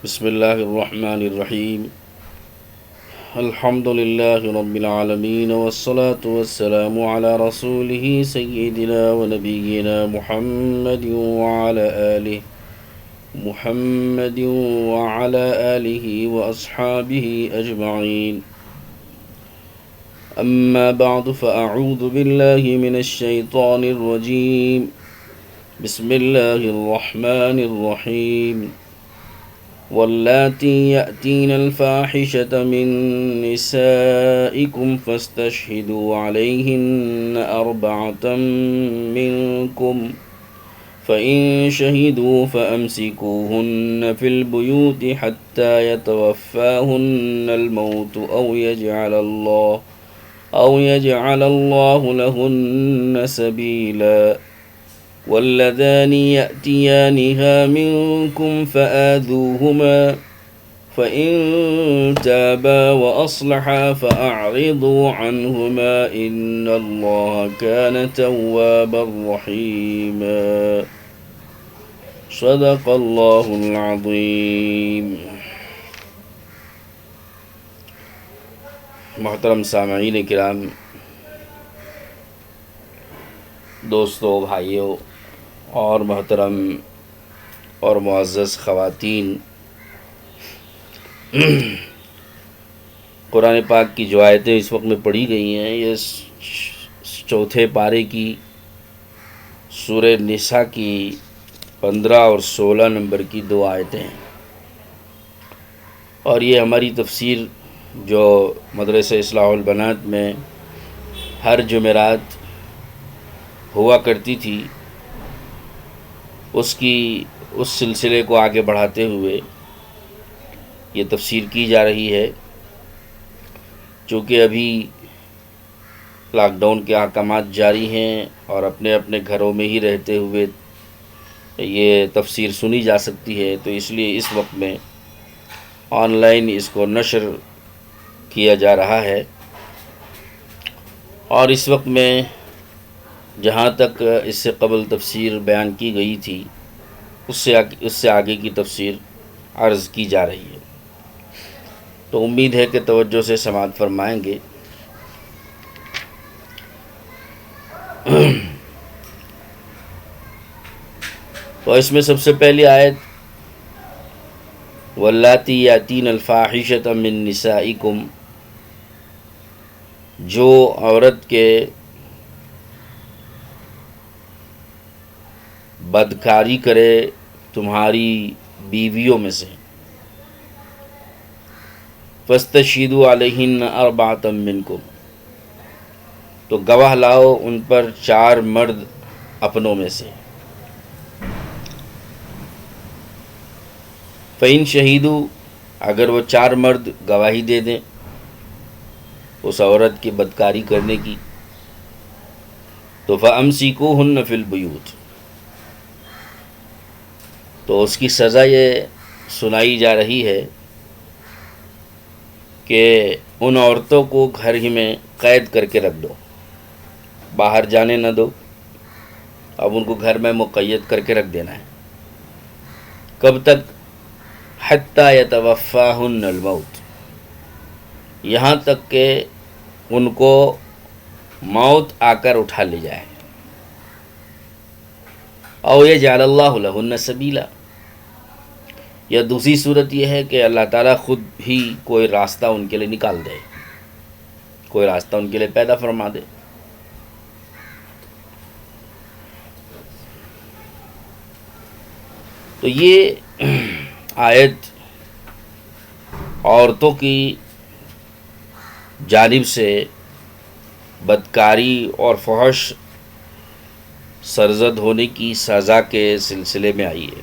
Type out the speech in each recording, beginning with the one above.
بسم الله الرحمن الرحيم. الحمد لله رب العالمين، والصلاة والسلام على رسوله سيدنا ونبينا محمد وعلى آله وأصحابه أجمعين. أما بعد، فأعوذ بالله من الشيطان الرجيم. بسم الله الرحمن الرحيم. واللاتي يأتين الفاحشة من نسائكم فاستشهدوا عليهن أربعة منكم، فإن شهدوا فأمسكوهن في البيوت حتى يتوفاهن الموت أو يجعل الله لهن سبيلا. واللذان يأتيانها منكم فآذوهما، فإن تابا وأصلحا فأعرضوا عنهما إن الله كان توابا رحيما. صدق الله العظيم. محترم سامعین کرام، دوستو، بھائیوں اور محترم اور معزز خواتین، قرآن پاک کی جو آیتیں اس وقت میں پڑھی گئی ہیں، یہ چوتھے پارے کی سورہ نساء کی 15 اور 16 نمبر کی 2 آیتیں ہیں، اور یہ ہماری تفسیر جو مدرسہ اصلاح البنات میں ہر جمعرات ہوا کرتی تھی، اس سلسلے کو آگے بڑھاتے ہوئے یہ تفسیر کی جا رہی ہے۔ چونکہ ابھی لاک ڈاؤن کے احکامات جاری ہیں اور اپنے اپنے گھروں میں ہی رہتے ہوئے یہ تفسیر سنی جا سکتی ہے، تو اس لیے اس وقت میں آن لائن اس کو نشر کیا جا رہا ہے، اور اس وقت میں جہاں تک اس سے قبل تفسیر بیان کی گئی تھی، اس سے آگے کی تفسیر عرض کی جا رہی ہے، تو امید ہے کہ توجہ سے سماعت فرمائیں گے۔ تو اس میں سب سے پہلی آیت واللاتی یاتین الفاحشۃ من نسائکم، جو عورت کے بدکاری کرے تمہاری بیویوں میں سے، فاستشہدوا علیہن اربعۃ منکم، تو گواہ لاؤ ان پر 4 مرد اپنوں میں سے۔ فإن شہیدوا، اگر وہ 4 مرد گواہی دے دیں اس عورت کی بدکاری کرنے کی، تو فأمسکوہن فی البیوت، تو اس کی سزا یہ سنائی جا رہی ہے کہ ان عورتوں کو گھر ہی میں قید کر کے رکھ دو، باہر جانے نہ دو، اب ان کو گھر میں مقید کر کے رکھ دینا ہے۔ کب تک؟ حتی یتوفاہن الموت، یہاں تک کہ ان کو موت آ کر اٹھا لے جائے، او یجعل اللہ لہن سبیلا، یا دوسری صورت یہ ہے کہ اللہ تعالیٰ خود ہی کوئی راستہ ان کے لیے نکال دے، کوئی راستہ ان کے لیے پیدا فرما دے۔ تو یہ آیت عورتوں کی جانب سے بدکاری اور فحش سرزد ہونے کی سزا کے سلسلے میں آئی ہے،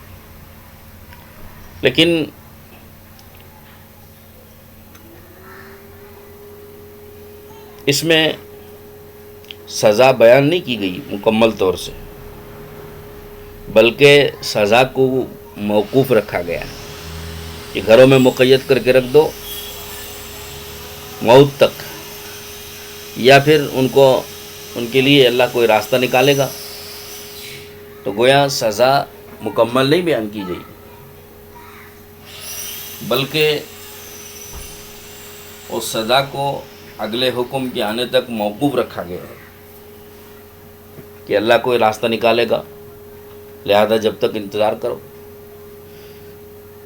لیکن اس میں سزا بیان نہیں کی گئی مکمل طور سے، بلکہ سزا کو موقوف رکھا گیا کہ گھروں میں مقید کر کے رکھ دو موت تک، یا پھر ان کے لیے اللہ کوئی راستہ نکالے گا۔ تو گویا سزا مکمل نہیں بیان کی گئی، بلکہ اس سزا کو اگلے حکم کے آنے تک موقوف رکھا گیا ہے کہ اللہ کوئی راستہ نکالے گا، لہذا جب تک انتظار کرو.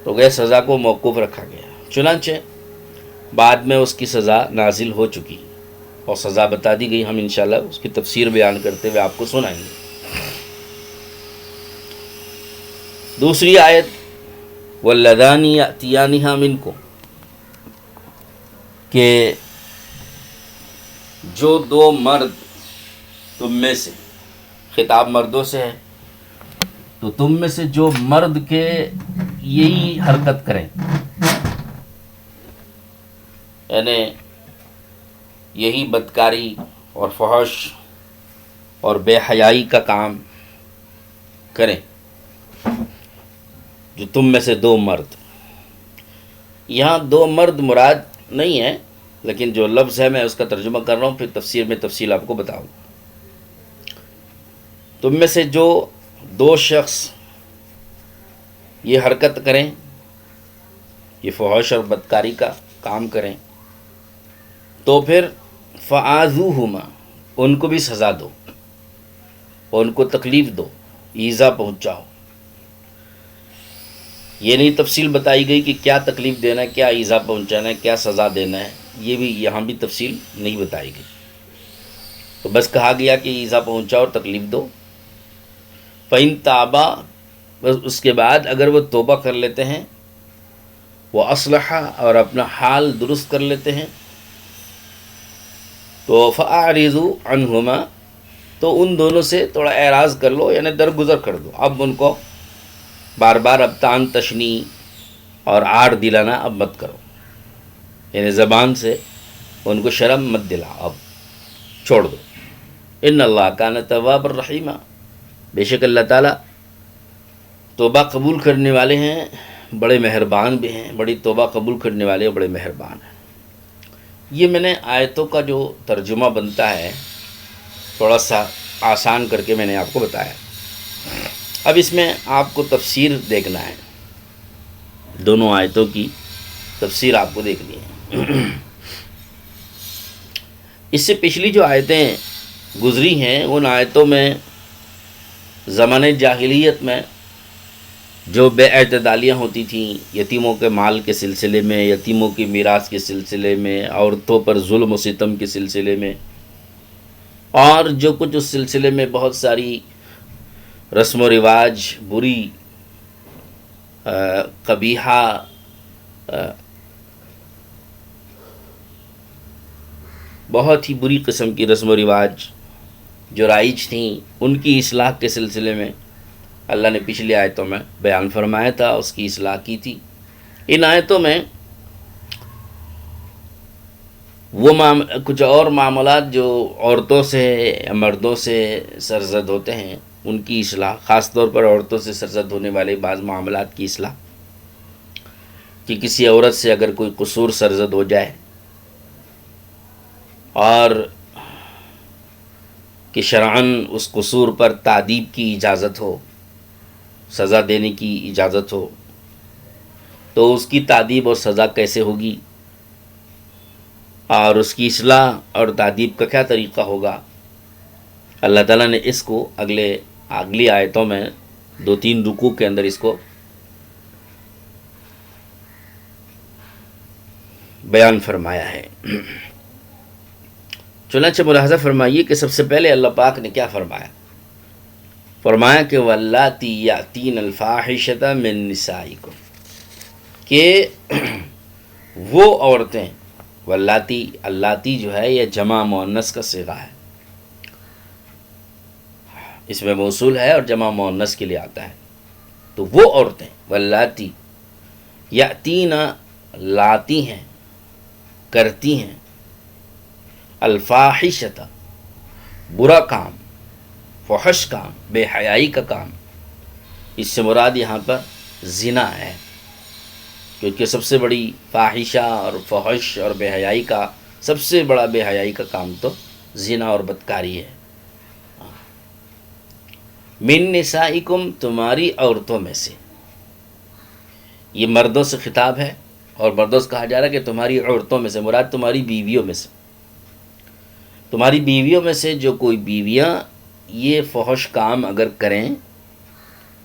تو گئے سزا کو موقوف رکھا گیا. چنانچہ بعد میں اس کی سزا نازل ہو چکی اور سزا بتا دی گئی. ہم انشاءاللہ اس کی تفسیر بیان کرتے ہوئے آپ کو سنائیں گے. دوسری آیت وَاللَّذَانِ يَأْتِيَانِهَا مِنْكُمْ، کہ جو دو مرد تم میں سے، خطاب مردوں سے ہے، تو تم میں سے جو مرد کے یہی حرکت کریں، یعنی یہی بدکاری اور فحش اور بے حیائی کا کام کریں، جو تم میں سے دو مرد. یہاں دو مرد مراد نہیں ہے، لیکن جو لفظ ہے میں اس کا ترجمہ کر رہا ہوں، پھر تفسیر میں تفصیل آپ کو بتاؤں. تم میں سے جو دو شخص یہ حرکت کریں، یہ فحش اور بدکاری کا کام کریں، تو پھر فآذوہما، ان کو بھی سزا دو، ان کو تکلیف دو، ایذا پہنچاؤ. یہ نہیں تفصیل بتائی گئی کہ کیا تکلیف دینا ہے، کیا ایذا پہنچانا ہے، کیا سزا دینا ہے، یہ بھی یہاں بھی تفصیل نہیں بتائی گئی. تو بس کہا گیا کہ ایذا پہنچاؤ اور تکلیف دو. فَإِن تَابَا، بس اس کے بعد اگر وہ توبہ کر لیتے ہیں، وہ اصلحہ اور اپنا حال درست کر لیتے ہیں، تو فَأَعْرِضُوا عَنْهُمَا، تو ان دونوں سے تھوڑا اعراض کر لو، یعنی درگزر کر دو. اب ان کو بار بار اب تان تشنی اور آڑ دلانا اب مت کرو، یعنی زبان سے ان کو شرم مت دلا، اب چھوڑ دو. ان اللہ کان تواب الرحیمہ، بے شک اللہ تعالیٰ توبہ قبول کرنے والے ہیں، بڑے مہربان بھی ہیں، بڑی توبہ قبول کرنے والے اور بڑے مہربان ہیں. یہ میں نے آیتوں کا جو ترجمہ بنتا ہے تھوڑا سا آسان کر کے میں نے آپ کو بتایا. اب اس میں آپ کو تفسیر دیکھنا ہے، دونوں آیتوں کی تفسیر آپ کو دیکھنی ہے. اس سے پچھلی جو آیتیں گزری ہیں ان آیتوں میں زمانے جاہلیت میں جو بے اعتدالیاں ہوتی تھیں، یتیموں کے مال کے سلسلے میں، یتیموں کی میراث کے سلسلے میں، عورتوں پر ظلم و ستم کے سلسلے میں، اور جو کچھ اس سلسلے میں بہت ساری رسم و رواج، بری قبیحہ بہت ہی بری قسم کی رسم و رواج جو رائج تھیں، ان کی اصلاح کے سلسلے میں اللہ نے پچھلی آیتوں میں بیان فرمایا تھا، اس کی اصلاح کی تھی. ان آیتوں میں وہ کچھ اور معاملات جو عورتوں سے یا مردوں سے سرزد ہوتے ہیں ان کی اصلاح، خاص طور پر عورتوں سے سرزد ہونے والے بعض معاملات کی اصلاح، کہ کسی عورت سے اگر کوئی قصور سرزد ہو جائے اور کہ شرعاً اس قصور پر تعدیب کی اجازت ہو، سزا دینے کی اجازت ہو، تو اس کی تعدیب اور سزا کیسے ہوگی، اور اس کی اصلاح اور تعدیب کا کیا طریقہ ہوگا. اللہ تعالیٰ نے اس کو اگلی آیتوں میں 2-3 رکوع کے اندر اس کو بیان فرمایا ہے. چنانچہ ملاحظہ فرمائیے کہ سب سے پہلے اللہ پاک نے کیا فرمایا؟ فرمایا کہ واللاتی یاتین الفاحشۃ من نسائکم، کہ وہ عورتیں، واللاتی، اللاتی جو ہے یہ جمع مؤنث کا صیغہ ہے، اس میں موصول ہے اور جمع مؤنث کے لیے آتا ہے. تو وہ عورتیں واللاتی یاتین، لاتی ہیں، کرتی ہیں، الفاحشۃ، برا کام، فحش کام، بے حیائی کا کام. اس سے مراد یہاں پر زنا ہے، کیونکہ سب سے بڑی فاحشہ اور فحش اور بے حیائی کا سب سے بڑا بے حیائی کا کام تو زنا اور بدکاری ہے. من نسائکم، تمہاری عورتوں میں سے. یہ مردوں سے خطاب ہے اور مردوں سے کہا جا رہا ہے کہ تمہاری عورتوں میں سے، مراد تمہاری بیویوں میں سے، تمہاری بیویوں میں سے جو کوئی بیویاں یہ فحش کام اگر کریں،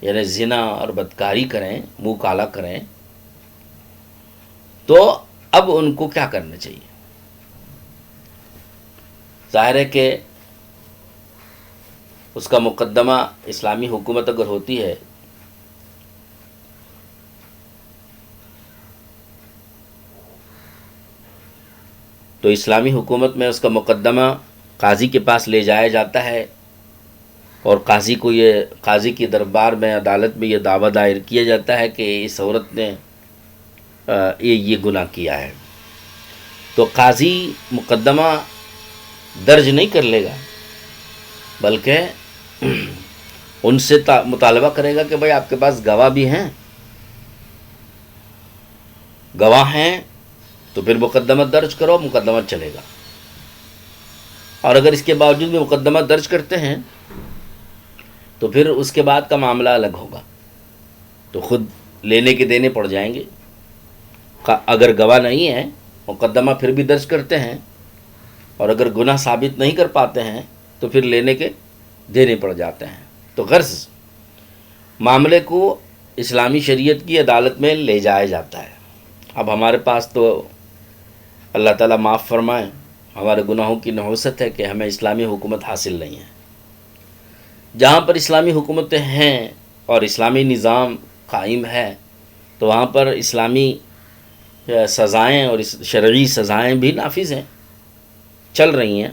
یعنی زنا اور بدکاری کریں، منہ کالا کریں، تو اب ان کو کیا کرنا چاہیے؟ ظاہر ہے کہ اس کا مقدمہ اسلامی حکومت اگر ہوتی ہے تو اسلامی حکومت میں اس کا مقدمہ قاضی کے پاس لے جایا جاتا ہے، اور قاضی کی دربار میں، عدالت میں یہ دعویٰ دائر کیا جاتا ہے کہ اس عورت نے یہ گناہ کیا ہے، تو قاضی مقدمہ درج نہیں کر لے گا، بلکہ ان سے مطالبہ کرے گا کہ بھائی آپ کے پاس گواہ بھی ہیں، گواہ ہیں تو پھر مقدمہ درج کرو، مقدمہ چلے گا۔ اور اگر اس کے باوجود بھی مقدمہ درج کرتے ہیں تو پھر اس کے بعد کا معاملہ الگ ہوگا، تو خود لینے کے دینے پڑ جائیں گے۔ اگر گواہ نہیں ہے، مقدمہ پھر بھی درج کرتے ہیں، اور اگر گناہ ثابت نہیں کر پاتے ہیں تو پھر لینے کے دینے پڑ جاتے ہیں۔ تو غرض معاملے کو اسلامی شریعت کی عدالت میں لے جایا جاتا ہے۔ اب ہمارے پاس تو اللہ تعالیٰ معاف فرمائے، ہمارے گناہوں کی نحوست ہے کہ ہمیں اسلامی حکومت حاصل نہیں ہے۔ جہاں پر اسلامی حکومتیں ہیں اور اسلامی نظام قائم ہے تو وہاں پر اسلامی سزائیں اور شرعی سزائیں بھی نافذ ہیں، چل رہی ہیں۔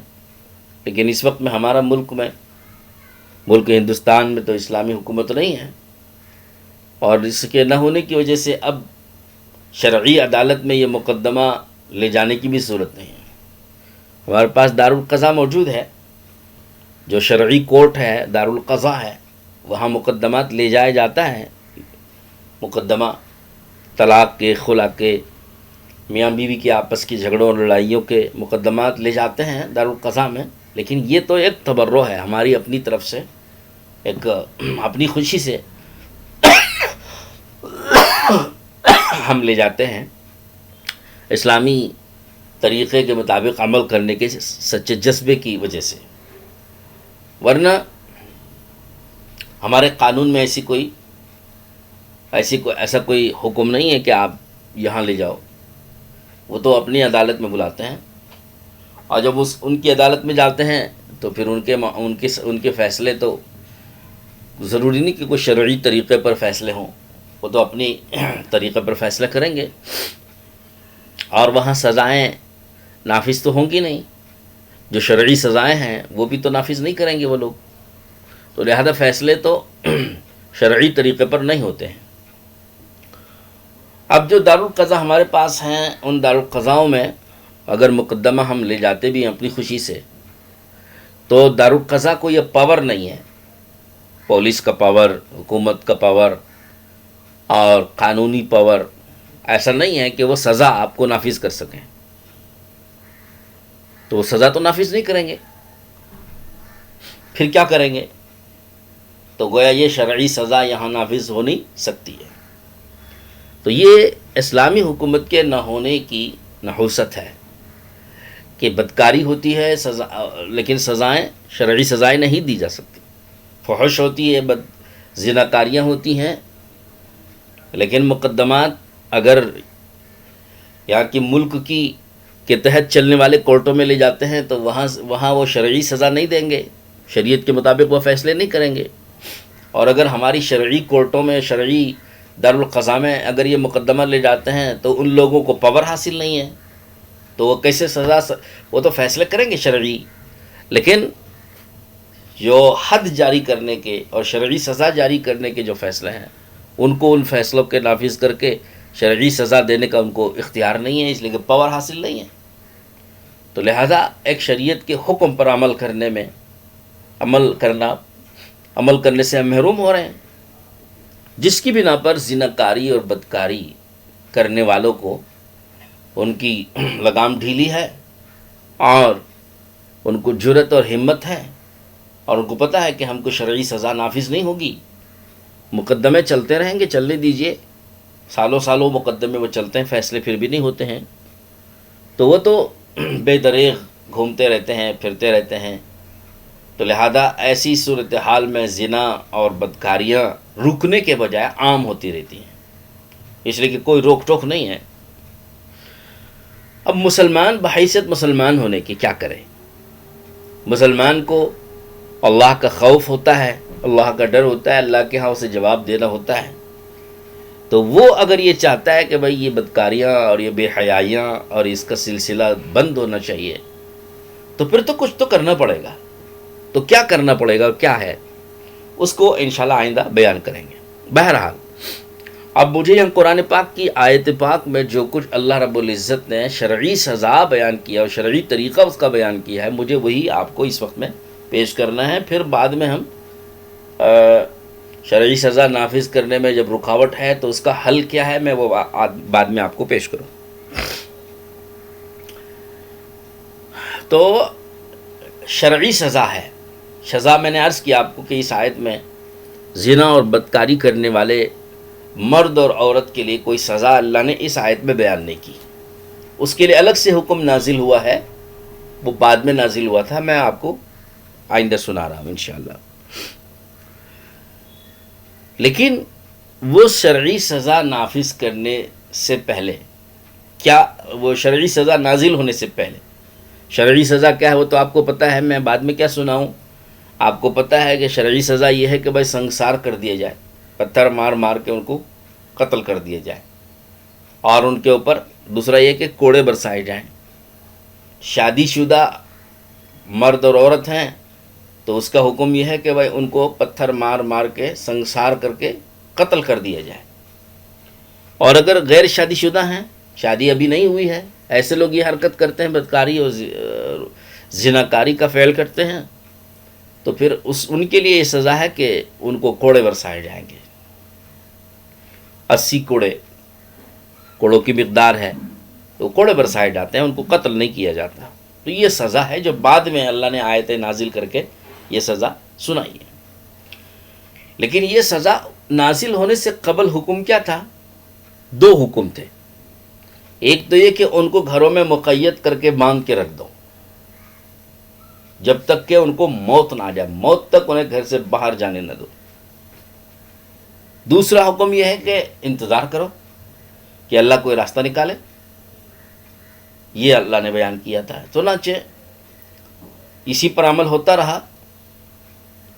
لیکن اس وقت میں ہمارا ملک ہندوستان میں تو اسلامی حکومت نہیں ہے، اور اس کے نہ ہونے کی وجہ سے اب شرعی عدالت میں یہ مقدمہ لے جانے کی بھی صورت نہیں ہے۔ ہمارے پاس دارالقضاء موجود ہے، جو شرعی کورٹ ہے، دارالقضاء ہے، وہاں مقدمات لے جایا جاتا ہے۔ مقدمہ طلاق کے، خلا کے، میاں بیوی کے آپس کی جھگڑوں اور لڑائیوں کے مقدمات لے جاتے ہیں دارالقضاء میں۔ لیکن یہ تو ایک تبرع ہے ہماری اپنی طرف سے، ایک اپنی خوشی سے ہم لے جاتے ہیں، اسلامی طریقے کے مطابق عمل کرنے کے سچے جذبے کی وجہ سے۔ ورنہ ہمارے قانون میں ایسا کوئی حکم نہیں ہے کہ آپ یہاں لے جاؤ۔ وہ تو اپنی عدالت میں بلاتے ہیں، اور جب ان کی عدالت میں جاتے ہیں تو پھر ان کے فیصلے تو ضروری نہیں کہ کوئی شرعی طریقے پر فیصلے ہوں، وہ تو اپنی طریقے پر فیصلہ کریں گے، اور وہاں سزائیں نافذ تو ہوں گی نہیں۔ جو شرعی سزائیں ہیں وہ بھی تو نافذ نہیں کریں گے وہ لوگ، تو لہذا فیصلے تو شرعی طریقے پر نہیں ہوتے ہیں۔ اب جو دارالقضاء ہمارے پاس ہیں، ان دارالقضاؤں میں اگر مقدمہ ہم لے جاتے بھی ہیں اپنی خوشی سے، تو دارالقضاء کو یہ پاور نہیں ہے، پولیس کا پاور، حکومت کا پاور اور قانونی پاور ایسا نہیں ہے کہ وہ سزا آپ کو نافذ کر سکیں، تو وہ سزا تو نافذ نہیں کریں گے۔ پھر کیا کریں گے؟ تو گویا یہ شرعی سزا یہاں نافذ ہو نہیں سکتی ہے۔ تو یہ اسلامی حکومت کے نہ ہونے کی نحوست ہے کہ بدکاری ہوتی ہے لیکن شرعی سزائیں نہیں دی جا سکتی، فحش ہوتی ہے، زناکاریاں ہوتی ہیں، لیکن مقدمات اگر یہاں کی ملک کے تحت چلنے والے کورٹوں میں لے جاتے ہیں تو وہاں وہ شرعی سزا نہیں دیں گے، شریعت کے مطابق وہ فیصلے نہیں کریں گے۔ اور اگر ہماری شرعی کورٹوں میں، شرعی دارالقضاء میں اگر یہ مقدمہ لے جاتے ہیں تو ان لوگوں کو پاور حاصل نہیں ہے، تو وہ کیسے وہ تو فیصلے کریں گے شرعی، لیکن جو حد جاری کرنے کے اور شرعی سزا جاری کرنے کے جو فیصلے ہیں ان فیصلوں کے نافذ کر کے شرعی سزا دینے کا ان کو اختیار نہیں ہے، اس لیے کہ پاور حاصل نہیں ہے۔ تو لہذا ایک شریعت کے حکم پر عمل کرنے سے ہم محروم ہو رہے ہیں، جس کی بنا پر زناکاری اور بدکاری کرنے والوں کو ان کی لگام ڈھیلی ہے، اور ان کو جرأت اور ہمت ہے، اور ان کو پتہ ہے کہ ہم کو شرعی سزا نافذ نہیں ہوگی، مقدمے چلتے رہیں گے، چلنے دیجئے، سالوں سالوں مقدمے وہ چلتے ہیں، فیصلے پھر بھی نہیں ہوتے ہیں، تو وہ تو بے دریغ گھومتے رہتے ہیں، پھرتے رہتے ہیں. تو لہذا ایسی صورتحال میں زنا اور بدکاریاں رکنے کے بجائے عام ہوتی رہتی ہیں، اس لیے کہ کوئی روک ٹوک نہیں ہے. اب مسلمان بحیثیت مسلمان ہونے کی کیا کرے؟ مسلمان کو اللہ کا خوف ہوتا ہے، اللہ کا ڈر ہوتا ہے، اللہ کے ہاں اسے جواب دینا ہوتا ہے. تو وہ اگر یہ چاہتا ہے کہ بھائی یہ بدکاریاں اور یہ بے حیائیاں اور اس کا سلسلہ بند ہونا چاہیے، تو پھر تو کچھ تو کرنا پڑے گا. تو کیا کرنا پڑے گا، کیا ہے، اس کو انشاءاللہ آئندہ بیان کریں گے. بہرحال اب مجھے یہاں قرآن پاک کی آیت پاک میں جو کچھ اللہ رب العزت نے شرعی سزا بیان کیا اور شرعی طریقہ اس کا بیان کیا ہے، مجھے وہی آپ کو اس وقت میں پیش کرنا ہے. پھر بعد میں ہم شرعی سزا نافذ کرنے میں جب رکاوٹ ہے تو اس کا حل کیا ہے، میں وہ بعد میں آپ کو پیش کروں. تو شرعی سزا ہے. سزا میں نے عرض کیا آپ کو کہ اس آیت میں زنا اور بدکاری کرنے والے مرد اور عورت کے لیے کوئی سزا اللہ نے اس آیت میں بیان نہیں کی. اس کے لیے الگ سے حکم نازل ہوا ہے، وہ بعد میں نازل ہوا تھا، میں آپ کو آئندہ سنا رہا ہوں انشاءاللہ. لیکن وہ شرعی سزا نافذ کرنے سے پہلے کیا، وہ شرعی سزا نازل ہونے سے پہلے شرعی سزا کیا ہے وہ تو آپ کو پتہ ہے، میں بعد میں کیا سناؤں. آپ کو پتہ ہے کہ شرعی سزا یہ ہے کہ بھائی سنگسار کر دیا جائے، پتھر مار مار کے ان کو قتل کر دیا جائے، اور ان کے اوپر دوسرا یہ کہ کوڑے برسائے جائیں. شادی شدہ مرد اور عورت ہیں تو اس کا حکم یہ ہے کہ بھائی ان کو پتھر مار مار کے سنگسار کر کے قتل کر دیا جائے. اور اگر غیر شادی شدہ ہیں، شادی ابھی نہیں ہوئی ہے، ایسے لوگ یہ حرکت کرتے ہیں، بدکاری اور زناکاری کا فعل کرتے ہیں، تو پھر ان کے لیے یہ سزا ہے کہ ان کو کوڑے برسائے جائیں گے. 80 کوڑوں کی مقدار ہے تو کوڑے برسائے جاتے ہیں، ان کو قتل نہیں کیا جاتا. تو یہ سزا ہے جو بعد میں اللہ نے آیتیں نازل کر کے یہ سزا سنائی ہے. لیکن یہ سزا نازل ہونے سے قبل حکم کیا تھا؟ 2 حکم تھے. ایک تو یہ کہ ان کو گھروں میں مقید کر کے باندھ کے رکھ دو جب تک کہ ان کو موت نہ آ جائے، موت تک انہیں گھر سے باہر جانے نہ دو. دوسرا حکم یہ ہے کہ انتظار کرو کہ اللہ کوئی راستہ نکالے. یہ اللہ نے بیان کیا تھا. چنانچہ اسی پر عمل ہوتا رہا.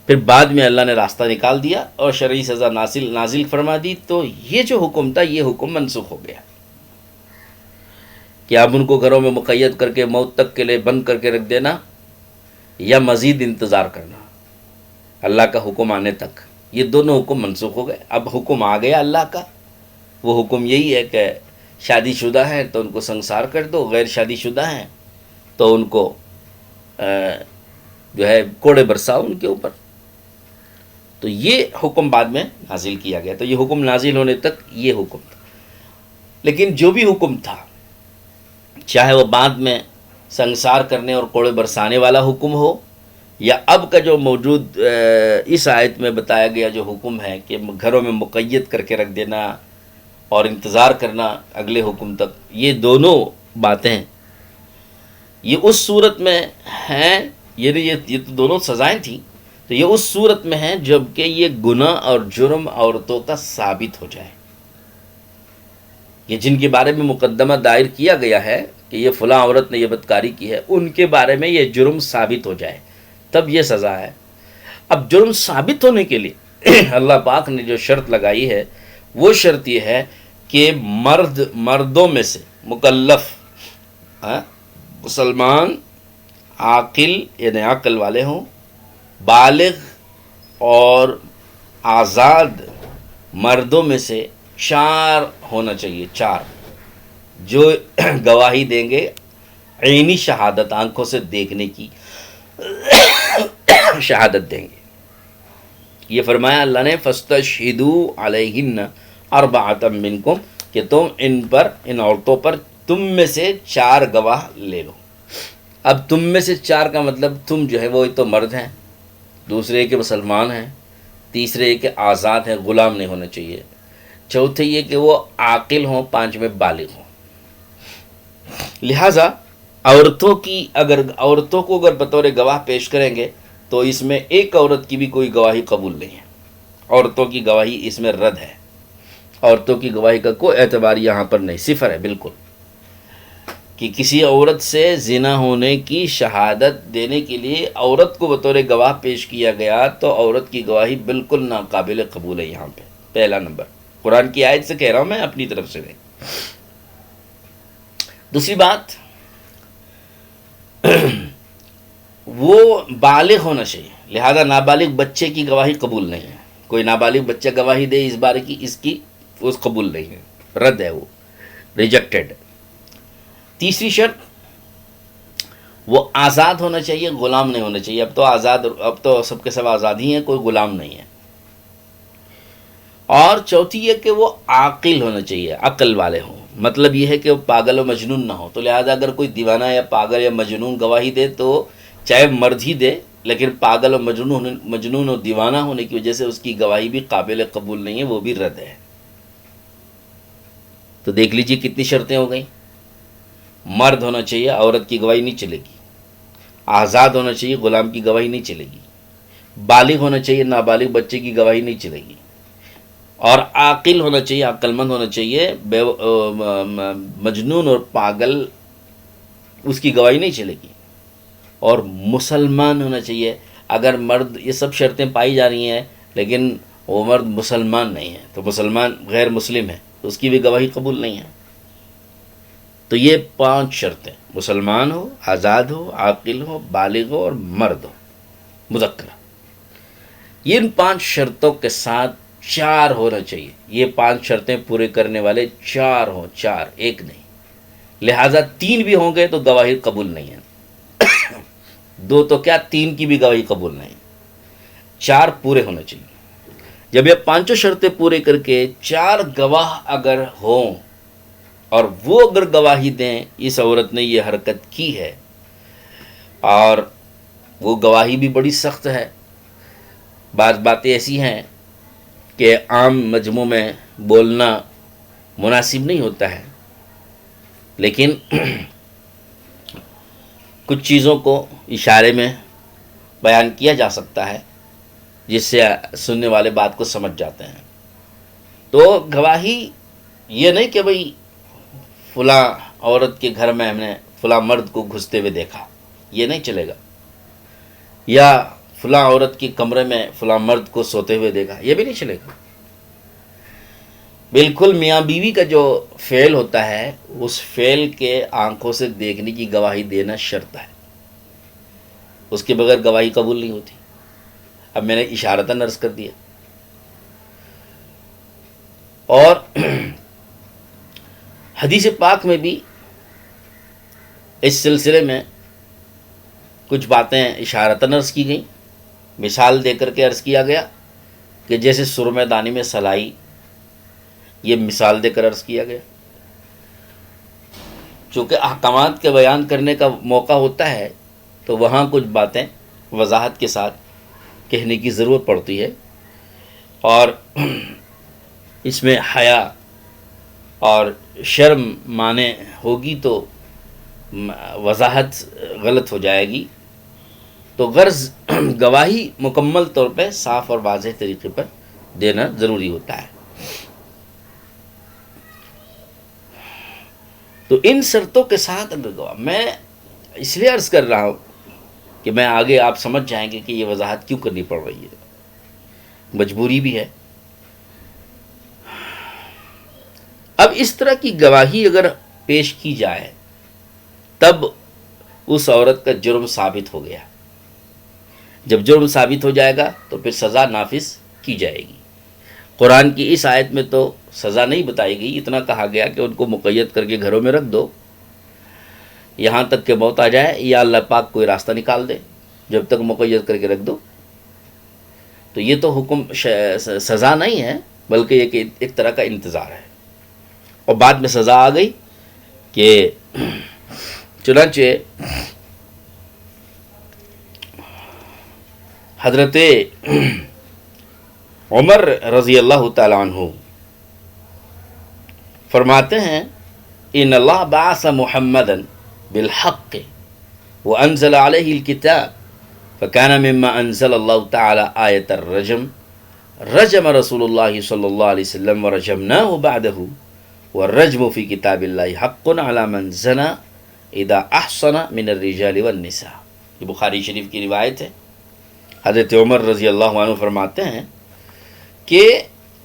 پھر بعد میں اللہ نے راستہ نکال دیا اور شرعی سزا نازل فرما دی. تو یہ جو حکم تھا یہ حکم منسوخ ہو گیا کہ اب ان کو گھروں میں مقید کر کے موت تک کے لیے بند کر کے رکھ دینا یا مزید انتظار کرنا اللہ کا حکم آنے تک. یہ دونوں حکم منسوخ ہو گئے. اب حکم آ گیا اللہ کا. وہ حکم یہی ہے کہ شادی شدہ ہیں تو ان کو سنگسار کر دو، غیر شادی شدہ ہیں تو ان کو جو ہے کوڑے برساؤ ان کے اوپر. تو یہ حکم بعد میں نازل کیا گیا. تو یہ حکم نازل ہونے تک یہ حکم تھا. لیکن جو بھی حکم تھا، چاہے وہ بعد میں سنگسار کرنے اور کوڑے برسانے والا حکم ہو یا اب کا جو موجود اس آیت میں بتایا گیا جو حکم ہے کہ گھروں میں مقید کر کے رکھ دینا اور انتظار کرنا اگلے حکم تک، یہ دونوں باتیں یہ اس صورت میں ہیں، یہ تو دونوں سزائیں تھیں، تو یہ اس صورت میں ہیں جب کہ یہ گناہ اور جرم عورتوں کا ثابت ہو جائے. یہ جن کے بارے میں مقدمہ دائر کیا گیا ہے کہ یہ فلاں عورت نے یہ بدکاری کی ہے، ان کے بارے میں یہ جرم ثابت ہو جائے تب یہ سزا ہے. اب جرم ثابت ہونے کے لیے اللہ پاک نے جو شرط لگائی ہے وہ شرط یہ ہے کہ مردوں میں سے مکلف مسلمان عاقل یعنی عقل والے ہوں، بالغ اور آزاد مردوں میں سے 4 ہونا چاہیے. 4 جو گواہی دیں گے عینی شہادت، آنکھوں سے دیکھنے کی شہادت دیں گے. یہ فرمایا اللہ نے فَاسْتَشْهِدُوا عَلَيْهِنَّ أَرْبَعَةً مِّنْكُمْ کہ تم ان عورتوں پر تم میں سے 4 گواہ لے لو. اب تم میں سے 4 کا مطلب تم جو ہے وہ تو مرد ہیں، دوسرے کہ مسلمان ہیں، تیسرے کہ آزاد ہیں، غلام نہیں ہونا چاہیے، چوتھے یہ کہ وہ عاقل ہوں، پانچویں بالغ ہوں۔ لہٰذا عورتوں کو اگر بطور گواہ پیش کریں گے تو اس میں ایک عورت کی بھی کوئی گواہی قبول نہیں ہے، عورتوں کی گواہی اس میں رد ہے، عورتوں کی گواہی کا کوئی اعتبار یہاں پر نہیں، صفر ہے بالکل، کہ کسی عورت سے زنا ہونے کی شہادت دینے کے لیے عورت کو بطور گواہ پیش کیا گیا تو عورت کی گواہی بالکل ناقابل قبول ہے یہاں پہ، پہلا نمبر، قرآن کی آیت سے کہہ رہا ہوں میں، اپنی طرف سے نہیں۔ دوسری بات، وہ بالغ ہونا چاہیے، لہذا نابالغ بچے کی گواہی قبول نہیں ہے، کوئی نابالغ بچہ گواہی دے اس بارے کی، اس کی اس قبول نہیں ہے، رد ہے، وہ ریجیکٹڈ۔ تیسری شرط، وہ آزاد ہونا چاہیے، غلام نہیں ہونا چاہیے، اب تو سب کے سب آزاد ہی ہیں، کوئی غلام نہیں ہے۔ اور چوتھی یہ کہ وہ عاقل ہونا چاہیے، عقل والے ہوں، مطلب یہ ہے کہ وہ پاگل و مجنون نہ ہو، تو لہذا اگر کوئی دیوانہ یا پاگل یا مجنون گواہی دے تو چاہے مرد ہی دے، لیکن پاگل و مجنون اور دیوانہ ہونے کی وجہ سے اس کی گواہی بھی قابل قبول نہیں ہے، وہ بھی رد ہے۔ تو دیکھ لیجئے کتنی شرطیں ہو گئیں، مرد ہونا چاہیے، عورت کی گواہی نہیں چلے گی، آزاد ہونا چاہیے، غلام کی گواہی نہیں چلے گی، بالغ ہونا چاہیے، نابالغ بچے کی گواہی نہیں چلے گی، اور عاقل ہونا چاہیے، عقل مند ہونا چاہیے، مجنون اور پاگل اس کی گواہی نہیں چلے گی، اور مسلمان ہونا چاہیے۔ اگر مرد، یہ سب شرطیں پائی جا رہی ہیں لیکن وہ مرد مسلمان نہیں ہے تو مسلمان غیر مسلم ہے تو اس کی بھی گواہی قبول نہیں ہے۔ تو یہ 5 شرطیں، مسلمان ہو، آزاد ہو، عاقل ہو، بالغ ہو اور مرد ہو، مذکر۔ یہ ان 5 شرطوں کے ساتھ 4 ہونا چاہیے، یہ 5 شرطیں پورے کرنے والے 4 ہوں، 4 ایک نہیں، لہٰذا 3 بھی ہوں گے تو گواہی قبول نہیں ہے، 2 تو کیا 3 کی بھی گواہی قبول نہیں، 4 پورے ہونا چاہیے۔ جب یہ 5 شرطیں پورے کر کے 4 گواہ اگر ہوں اور وہ اگر گواہی دیں اس عورت نے یہ حرکت کی ہے، اور وہ گواہی بھی بڑی سخت ہے، بعض باتیں ایسی ہیں کہ عام مجمع میں بولنا مناسب نہیں ہوتا ہے، لیکن کچھ چیزوں کو اشارے میں بیان کیا جا سکتا ہے جس سے سننے والے بات کو سمجھ جاتے ہیں۔ تو گواہی یہ نہیں کہ بھئی فلاں عورت کے گھر میں ہم نے فلاں مرد کو گھستے ہوئے دیکھا، یہ نہیں چلے گا، یا فلاں عورت کے کمرے میں فلاں مرد کو سوتے ہوئے دیکھا، یہ بھی نہیں چلے گا۔ بالکل میاں بیوی کا جو فعل ہوتا ہے اس فعل کے آنکھوں سے دیکھنے کی گواہی دینا شرط ہے، اس کے بغیر گواہی قبول نہیں ہوتی۔ اب میں نے اشارتاً عرض کر دیا۔ اور حدیث پاک میں بھی اس سلسلے میں کچھ باتیں اشارتاً عرض کی گئیں، مثال دے کر کے عرض کیا گیا کہ جیسے سرمہ دانی میں سلائی، یہ مثال دے کر عرض کیا گیا۔ چونکہ احکامات کے بیان کرنے کا موقع ہوتا ہے تو وہاں کچھ باتیں وضاحت کے ساتھ کہنے کی ضرورت پڑتی ہے، اور اس میں حیا اور شرم مانے ہوگی تو وضاحت غلط ہو جائے گی، تو غرض گواہی مکمل طور پہ صاف اور واضح طریقے پر دینا ضروری ہوتا ہے۔ تو ان شرطوں کے ساتھ اگر گواہ، میں اس لیے عرض کر رہا ہوں کہ میں آگے آپ سمجھ جائیں گے کہ یہ وضاحت کیوں کرنی پڑ رہی ہے، مجبوری بھی ہے۔ اب اس طرح کی گواہی اگر پیش کی جائے تب اس عورت کا جرم ثابت ہو گیا، جب جرم ثابت ہو جائے گا تو پھر سزا نافذ کی جائے گی۔ قرآن کی اس آیت میں تو سزا نہیں بتائی گئی، اتنا کہا گیا کہ ان کو مقید کر کے گھروں میں رکھ دو یہاں تک کہ موت آ جائے، یا اللہ پاک کوئی راستہ نکال دے، جب تک مقید کر کے رکھ دو۔ تو یہ تو حکم سزا نہیں ہے بلکہ ایک طرح کا انتظار ہے، اور بعد میں سزا آ گئی کہ چنانچہ حضرت عمر رضی اللہ تعالیٰ عنہ فرماتے ہیں ان اللہ بعث محمدا بالحق وانزل علیہ الکتاب فکان مما انزل اللہ تعالی آیت الرجم رجم رسول اللہ صلی اللہ علیہ وسلم ورجمناه بعده والرجم فی کتاب اللہ حق علی من زنا اذا احصن من الرجال والنساء. یہ بخاری شریف کی روایت ہے. حضرت عمر رضی اللہ عنہ فرماتے ہیں کہ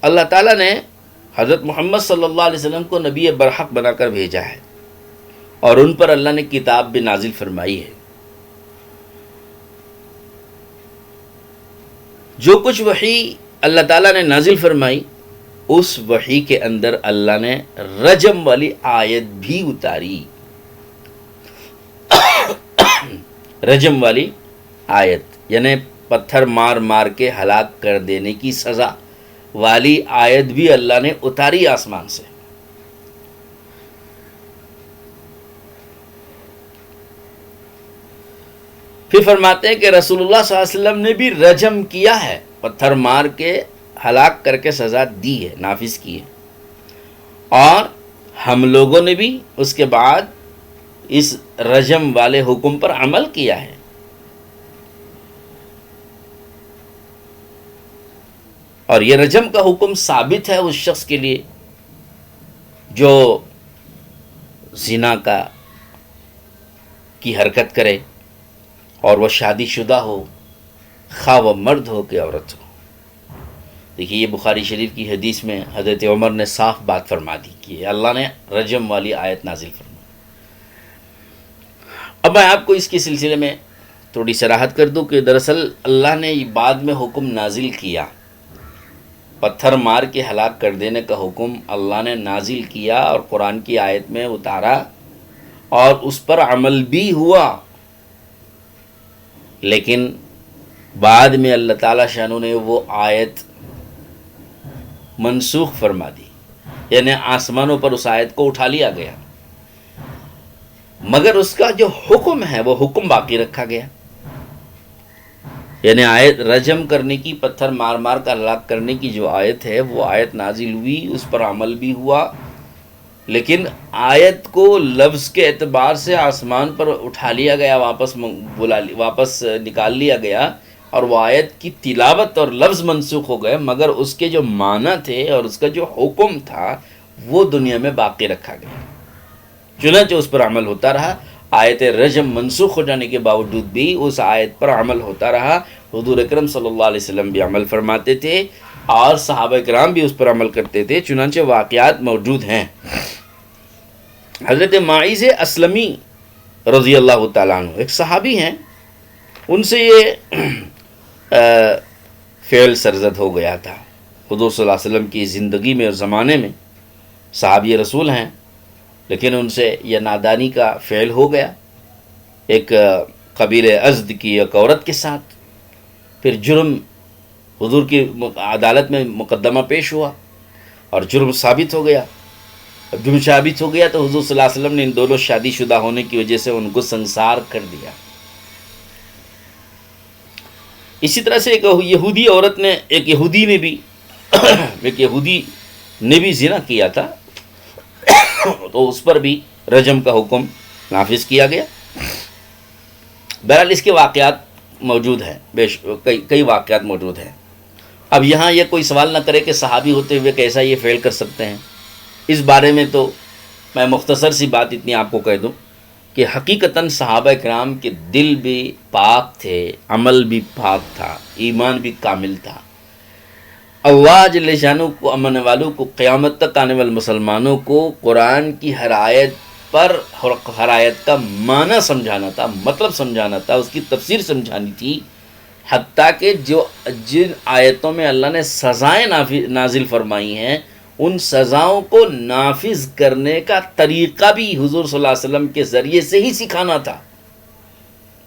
اللہ تعالیٰ نے حضرت محمد صلی اللہ علیہ وسلم کو نبی برحق بنا کر بھیجا ہے اور ان پر اللہ نے کتاب بھی نازل فرمائی ہے. جو کچھ وحی اللہ تعالیٰ نے نازل فرمائی اس وحی کے اندر اللہ نے رجم والی آیت بھی اتاری. رجم والی آیت یعنی پتھر مار مار کے ہلاک کر دینے کی سزا والی آیت بھی اللہ نے اتاری آسمان سے. پھر فرماتے ہیں کہ رسول اللہ صلی اللہ علیہ وسلم نے بھی رجم کیا ہے, پتھر مار کے ہلاک کر کے سزا دی ہے, نافذ کی ہے, اور ہم لوگوں نے بھی اس کے بعد اس رجم والے حکم پر عمل کیا ہے. اور یہ رجم کا حکم ثابت ہے اس شخص کے لیے جو زنا کی حرکت کرے اور وہ شادی شدہ ہو, خواہ وہ مرد ہو کہ عورت ہو. دیکھیے یہ بخاری شریف کی حدیث میں حضرت عمر نے صاف بات فرما دی کہ اللہ نے رجم والی آیت نازل فرمائی. اب میں آپ کو اس کے سلسلے میں تھوڑی صراحت کر دوں کہ دراصل اللہ نے بعد میں حکم نازل کیا, پتھر مار کے ہلاک کر دینے کا حکم اللہ نے نازل کیا اور قرآن کی آیت میں اتارا اور اس پر عمل بھی ہوا, لیکن بعد میں اللہ تعالیٰ شانو نے وہ آیت منسوخ فرما دی, یعنی آسمانوں پر اس آیت کو اٹھا لیا گیا, مگر اس کا جو حکم ہے وہ حکم باقی رکھا گیا. یعنی آیت رجم کرنے کی, پتھر مار مار کر ہلاک کرنے کی جو آیت ہے وہ آیت نازل ہوئی, اس پر عمل بھی ہوا, لیکن آیت کو لفظ کے اعتبار سے آسمان پر اٹھا لیا گیا, واپس نکال لیا گیا, اور وہ آیت کی تلاوت اور لفظ منسوخ ہو گئے, مگر اس کے جو معنی تھے اور اس کا جو حکم تھا وہ دنیا میں باقی رکھا گیا. چنانچہ اس پر عمل ہوتا رہا. آیت رجم منسوخ ہو جانے کے باوجود بھی اس آیت پر عمل ہوتا رہا. حضور اکرم صلی اللہ علیہ وسلم بھی عمل فرماتے تھے اور صحابہ کرام بھی اس پر عمل کرتے تھے. چنانچہ واقعات موجود ہیں. حضرت ماعز اسلمی رضی اللہ تعالیٰ عنہ ایک صحابی ہیں, ان سے یہ فعل سرزد ہو گیا تھا. حضور صلی اللہ علیہ وسلم کی زندگی میں اور زمانے میں صحابی رسول ہیں, لیکن ان سے یہ نادانی کا فعل ہو گیا ایک قبیل ازد کی ایک عورت کے ساتھ. پھر جرم حضور کی عدالت میں مقدمہ پیش ہوا اور جرم ثابت ہو گیا. جرم ثابت ہو گیا تو حضور صلی اللہ علیہ وسلم نے ان دونوں شادی شدہ ہونے کی وجہ سے ان کو سنسار کر دیا. اسی طرح سے ایک یہودی عورت نے ایک یہودی نے بھی زنا کیا تھا, تو اس پر بھی رجم کا حکم نافذ کیا گیا. بہرحال اس کے واقعات موجود ہیں, کئی واقعات موجود ہیں. اب یہاں یہ کوئی سوال نہ کرے کہ صحابی ہوتے ہوئے کیسا یہ فعل کر سکتے ہیں. اس بارے میں تو میں مختصر سی بات اتنی آپ کو کہہ دوں کہ حقیقتاً صحابہ کرام کے دل بھی پاک تھے, عمل بھی پاک تھا, ایمان بھی کامل تھا. اللہ جل شانہ کو, امن والوں کو, قیامت تک آنے والے مسلمانوں کو قرآن کی ہر آیت کا معنی سمجھانا تھا, مطلب سمجھانا تھا, اس کی تفسیر سمجھانی تھی. حتیٰ کہ جن آیتوں میں اللہ نے سزائیں نازل فرمائی ہیں ان سزاؤں کو نافذ کرنے کا طریقہ بھی حضور صلی اللہ علیہ وسلم کے ذریعے سے ہی سکھانا تھا.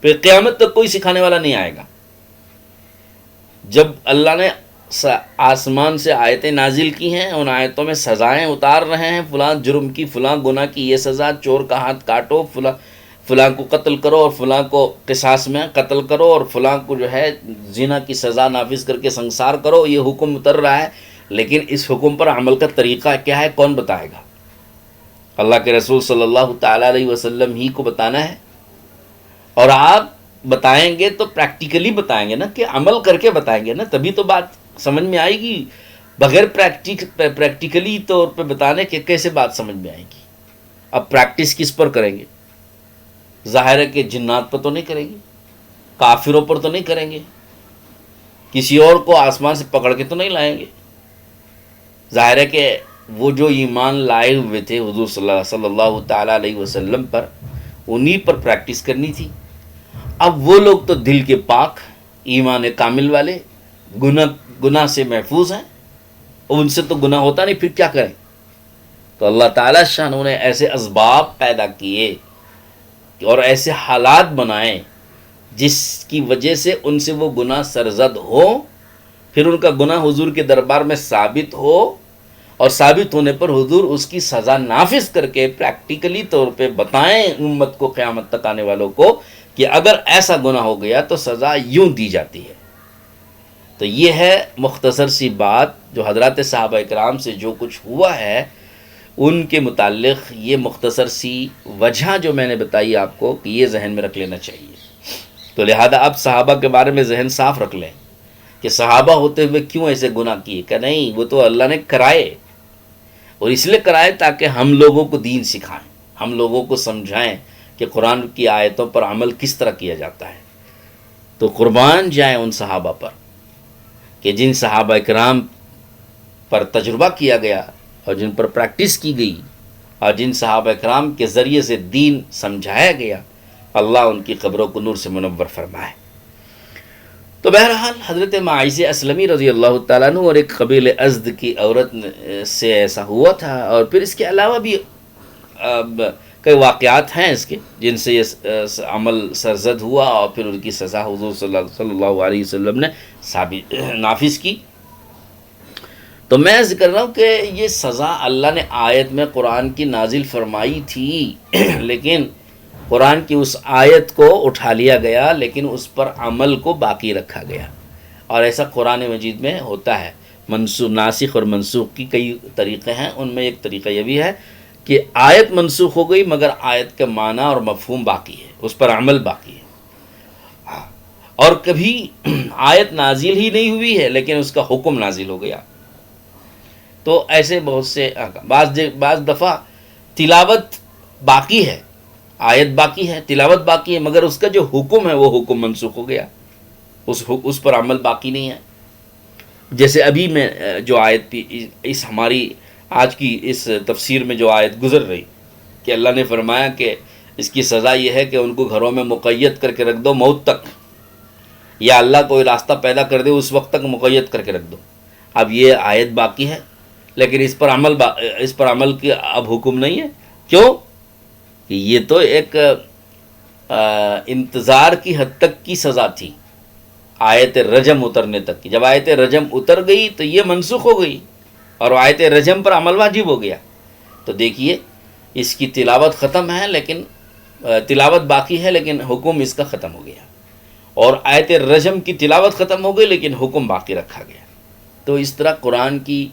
پھر قیامت تک کوئی سکھانے والا نہیں آئے گا. جب اللہ نے آسمان سے آیتیں نازل کی ہیں, ان آیتوں میں سزائیں اتار رہے ہیں, فلاں جرم کی, فلاں گناہ کی یہ سزا, چور کا ہاتھ کاٹو, فلاں کو قتل کرو اور فلاں کو قصاص میں قتل کرو, اور فلاں کو جو ہے زنا کی سزا نافذ کر کے سنسار کرو, یہ حکم اتر رہا ہے. لیکن اس حکم پر عمل کا طریقہ کیا ہے, کون بتائے گا؟ اللہ کے رسول صلی اللہ تعالیٰ علیہ وسلم ہی کو بتانا ہے، اور آپ بتائیں گے تو پریکٹیکلی بتائیں گے نا، کہ عمل کر کے بتائیں گے نا، تبھی تو بات سمجھ میں آئے گی۔ بغیر پریکٹیکلی طور پہ بتانے کے کیسے بات سمجھ میں آئے گی؟ اب پریکٹس کس پر کریں گے؟ ظاہر ہے کہ جنات پر تو نہیں کریں گے، کافروں پر تو نہیں کریں گے، کسی اور کو آسمان سے پکڑ کے تو نہیں لائیں گے۔ ظاہر ہے کہ وہ جو ایمان لائے ہوئے تھے حضور صلی اللہ تعالیٰ علیہ وسلم پر، انہی پر پریکٹس کرنی تھی۔ اب وہ لوگ تو دل کے پاک، ایمان کامل والے، گناہ سے محفوظ ہیں، ان سے تو گناہ ہوتا نہیں، پھر کیا کریں؟ تو اللہ تعالیٰ شان نے ایسے اسباب پیدا کیے اور ایسے حالات بنائے جس کی وجہ سے ان سے وہ گناہ سرزد ہو، پھر ان کا گناہ حضور کے دربار میں ثابت ہو، اور ثابت ہونے پر حضور اس کی سزا نافذ کر کے پریکٹیکلی طور پہ بتائیں امت کو، قیامت تک آنے والوں کو، کہ اگر ایسا گناہ ہو گیا تو سزا یوں دی جاتی ہے۔ تو یہ ہے مختصر سی بات، جو حضرات صحابہ اکرام سے جو کچھ ہوا ہے ان کے متعلق یہ مختصر سی وجہ جو میں نے بتائی آپ کو، کہ یہ ذہن میں رکھ لینا چاہیے۔ تو لہذا اب صحابہ کے بارے میں ذہن صاف رکھ لیں کہ صحابہ ہوتے ہوئے کیوں ایسے گناہ کیے، کہ نہیں، وہ تو اللہ نے کرائے، اور اس لیے کرائے تاکہ ہم لوگوں کو دین سکھائیں، ہم لوگوں کو سمجھائیں کہ قرآن کی آیتوں پر عمل کس طرح کیا جاتا ہے۔ تو قربان جائیں ان صحابہ پر کہ جن صحابہ اکرام پر تجربہ کیا گیا اور جن پر پریکٹس کی گئی، اور جن صحابہ اکرام کے ذریعے سے دین سمجھایا گیا، اللہ ان کی قبروں کو نور سے منور فرمائے۔ تو بہرحال حضرت معاذ اسلمی رضی اللہ تعالیٰ عنہ اور ایک قبیل ازد کی عورت سے ایسا ہوا تھا، اور پھر اس کے علاوہ بھی کئی واقعات ہیں اس کے جن سے یہ عمل سرزد ہوا، اور پھر ان کی سزا حضور صلی اللہ علیہ وسلم نے نافذ کی۔ تو میں ذکر کر رہا ہوں کہ یہ سزا اللہ نے آیت میں قرآن کی نازل فرمائی تھی، لیکن قرآن کی اس آیت کو اٹھا لیا گیا، لیکن اس پر عمل کو باقی رکھا گیا۔ اور ایسا قرآن مجید میں ہوتا ہے، ناسخ اور منسوخ کی کئی طریقے ہیں، ان میں ایک طریقہ یہ بھی ہے کہ آیت منسوخ ہو گئی مگر آیت کا معنی اور مفہوم باقی ہے، اس پر عمل باقی ہے۔ اور کبھی آیت نازل ہی نہیں ہوئی ہے لیکن اس کا حکم نازل ہو گیا۔ تو ایسے بہت سے بعض دفعہ تلاوت باقی ہے، آیت باقی ہے، تلاوت باقی ہے، مگر اس کا جو حکم ہے وہ حکم منسوخ ہو گیا، اس پر عمل باقی نہیں ہے۔ جیسے ابھی میں جو آیت اس ہماری آج کی اس تفسیر میں جو آیت گزر رہی کہ اللہ نے فرمایا کہ اس کی سزا یہ ہے کہ ان کو گھروں میں مقید کر کے رکھ دو موت تک، یا اللہ کوئی راستہ پیدا کر دے اس وقت تک مقید کر کے رکھ دو۔ اب یہ آیت باقی ہے لیکن اس پر عمل کی اب حکم نہیں ہے۔ کیوں؟ کہ یہ تو ایک انتظار کی حد تک کی سزا تھی، آیت رجم اترنے تک کی۔ جب آیت رجم اتر گئی تو یہ منسوخ ہو گئی اور آیت رجم پر عمل واجب ہو گیا۔ تو دیکھیے اس کی تلاوت ختم ہے لیکن تلاوت باقی ہے لیکن حکم اس کا ختم ہو گیا، اور آیت رجم کی تلاوت ختم ہو گئی لیکن حکم باقی رکھا گیا۔ تو اس طرح قرآن کی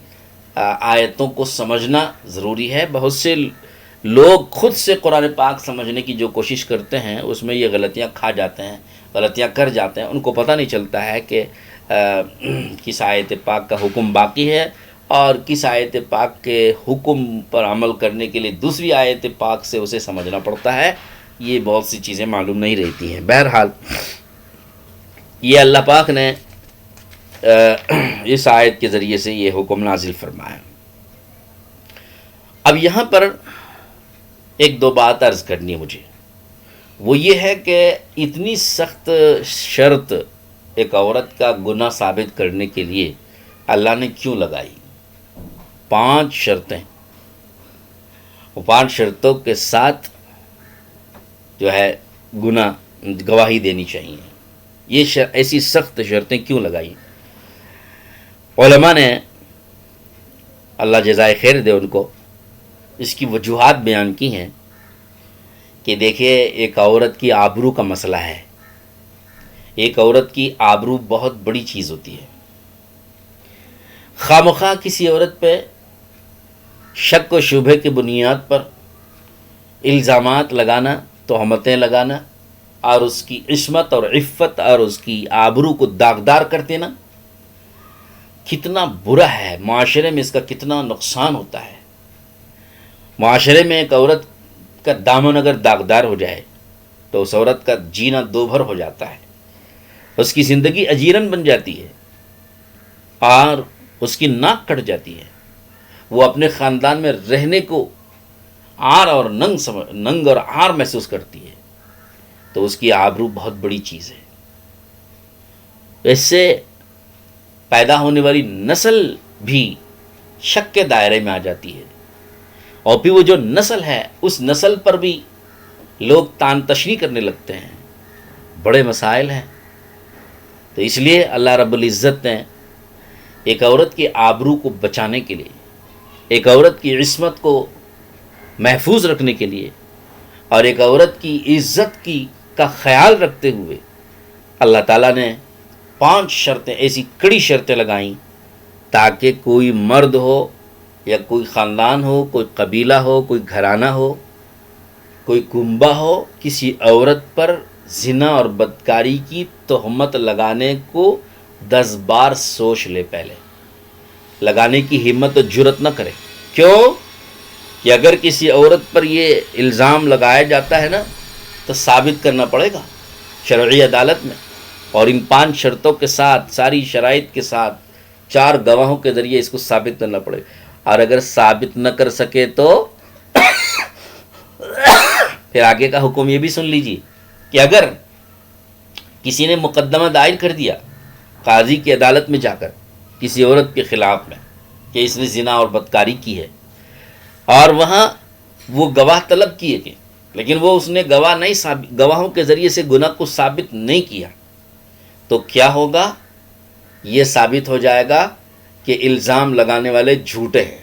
آیتوں کو سمجھنا ضروری ہے۔ بہت سے لوگ خود سے قرآن پاک سمجھنے کی جو کوشش کرتے ہیں اس میں یہ غلطیاں کھا جاتے ہیں، غلطیاں کر جاتے ہیں، ان کو پتہ نہیں چلتا ہے کہ کس آیت پاک کا حکم باقی ہے اور کس آیت پاک کے حکم پر عمل کرنے کے لیے دوسری آیت پاک سے اسے سمجھنا پڑتا ہے۔ یہ بہت سی چیزیں معلوم نہیں رہتی ہیں۔ بہرحال یہ اللہ پاک نے اس آیت کے ذریعے سے یہ حکم نازل فرمایا۔ اب یہاں پر ایک دو بات عرض کرنی ہے مجھے، وہ یہ ہے کہ اتنی سخت شرط ایک عورت کا گناہ ثابت کرنے کے لیے اللہ نے کیوں لگائی؟ 5 شرطیں، وہ 5 شرطوں کے ساتھ جو ہے گناہ گواہی دینی چاہیے۔ یہ ایسی سخت شرطیں کیوں لگائی؟ علماء نے، اللہ جزائے خیر دے ان کو، اس کی وجوہات بیان کی ہیں کہ دیکھیے ایک عورت کی آبرو کا مسئلہ ہے۔ ایک عورت کی آبرو بہت بڑی چیز ہوتی ہے۔ خواہ مخواہ کسی عورت پہ شک و شبہ کی بنیاد پر الزامات لگانا، تہمتیں لگانا اور اس کی عصمت اور عفت اور اس کی آبرو کو داغدار کر دینا کتنا برا ہے، معاشرے میں اس کا کتنا نقصان ہوتا ہے۔ معاشرے میں ایک عورت کا دامن اگر داغدار ہو جائے تو اس عورت کا جینا دوبھر ہو جاتا ہے، اس کی زندگی اجیرن بن جاتی ہے اور اس کی ناک کٹ جاتی ہے، وہ اپنے خاندان میں رہنے کو عار اور ننگ اور عار محسوس کرتی ہے، تو اس کی آبرو بہت بڑی چیز ہے۔ اس سے پیدا ہونے والی نسل بھی شک کے دائرے میں آ جاتی ہے، اور پھر وہ جو نسل ہے اس نسل پر بھی لوگ تان تشنی کرنے لگتے ہیں، بڑے مسائل ہیں۔ تو اس لیے اللہ رب العزت نے ایک عورت کی آبرو کو بچانے کے لیے، ایک عورت کی عصمت کو محفوظ رکھنے کے لیے اور ایک عورت کی عزت کا خیال رکھتے ہوئے اللہ تعالیٰ نے 5 شرطیں، ایسی کڑی شرطیں لگائیں تاکہ کوئی مرد ہو یا کوئی خاندان ہو، کوئی قبیلہ ہو، کوئی گھرانہ ہو، کوئی کنبہ ہو، کسی عورت پر زنا اور بدکاری کی تہمت لگانے کو 10 بار سوچ لے، پہلے لگانے کی ہمت و جرت نہ کرے۔ کیوں کہ اگر کسی عورت پر یہ الزام لگایا جاتا ہے نا تو ثابت کرنا پڑے گا شرعی عدالت میں، اور ان 5 شرطوں کے ساتھ، ساری شرائط کے ساتھ 4 گواہوں کے ذریعے اس کو ثابت کرنا پڑے گا، اور اگر ثابت نہ کر سکے تو پھر آگے کا حکم یہ بھی سن لیجیے کہ اگر کسی نے مقدمہ دائر کر دیا قاضی کی عدالت میں جا کر کسی عورت کے خلاف میں کہ اس نے زنا اور بدکاری کی ہے، اور وہاں وہ گواہ طلب کیے کہ لیکن وہ اس نے گواہوں کے ذریعے سے گناہ کو ثابت نہیں کیا، تو کیا ہوگا؟ یہ ثابت ہو جائے گا کہ الزام لگانے والے جھوٹے ہیں،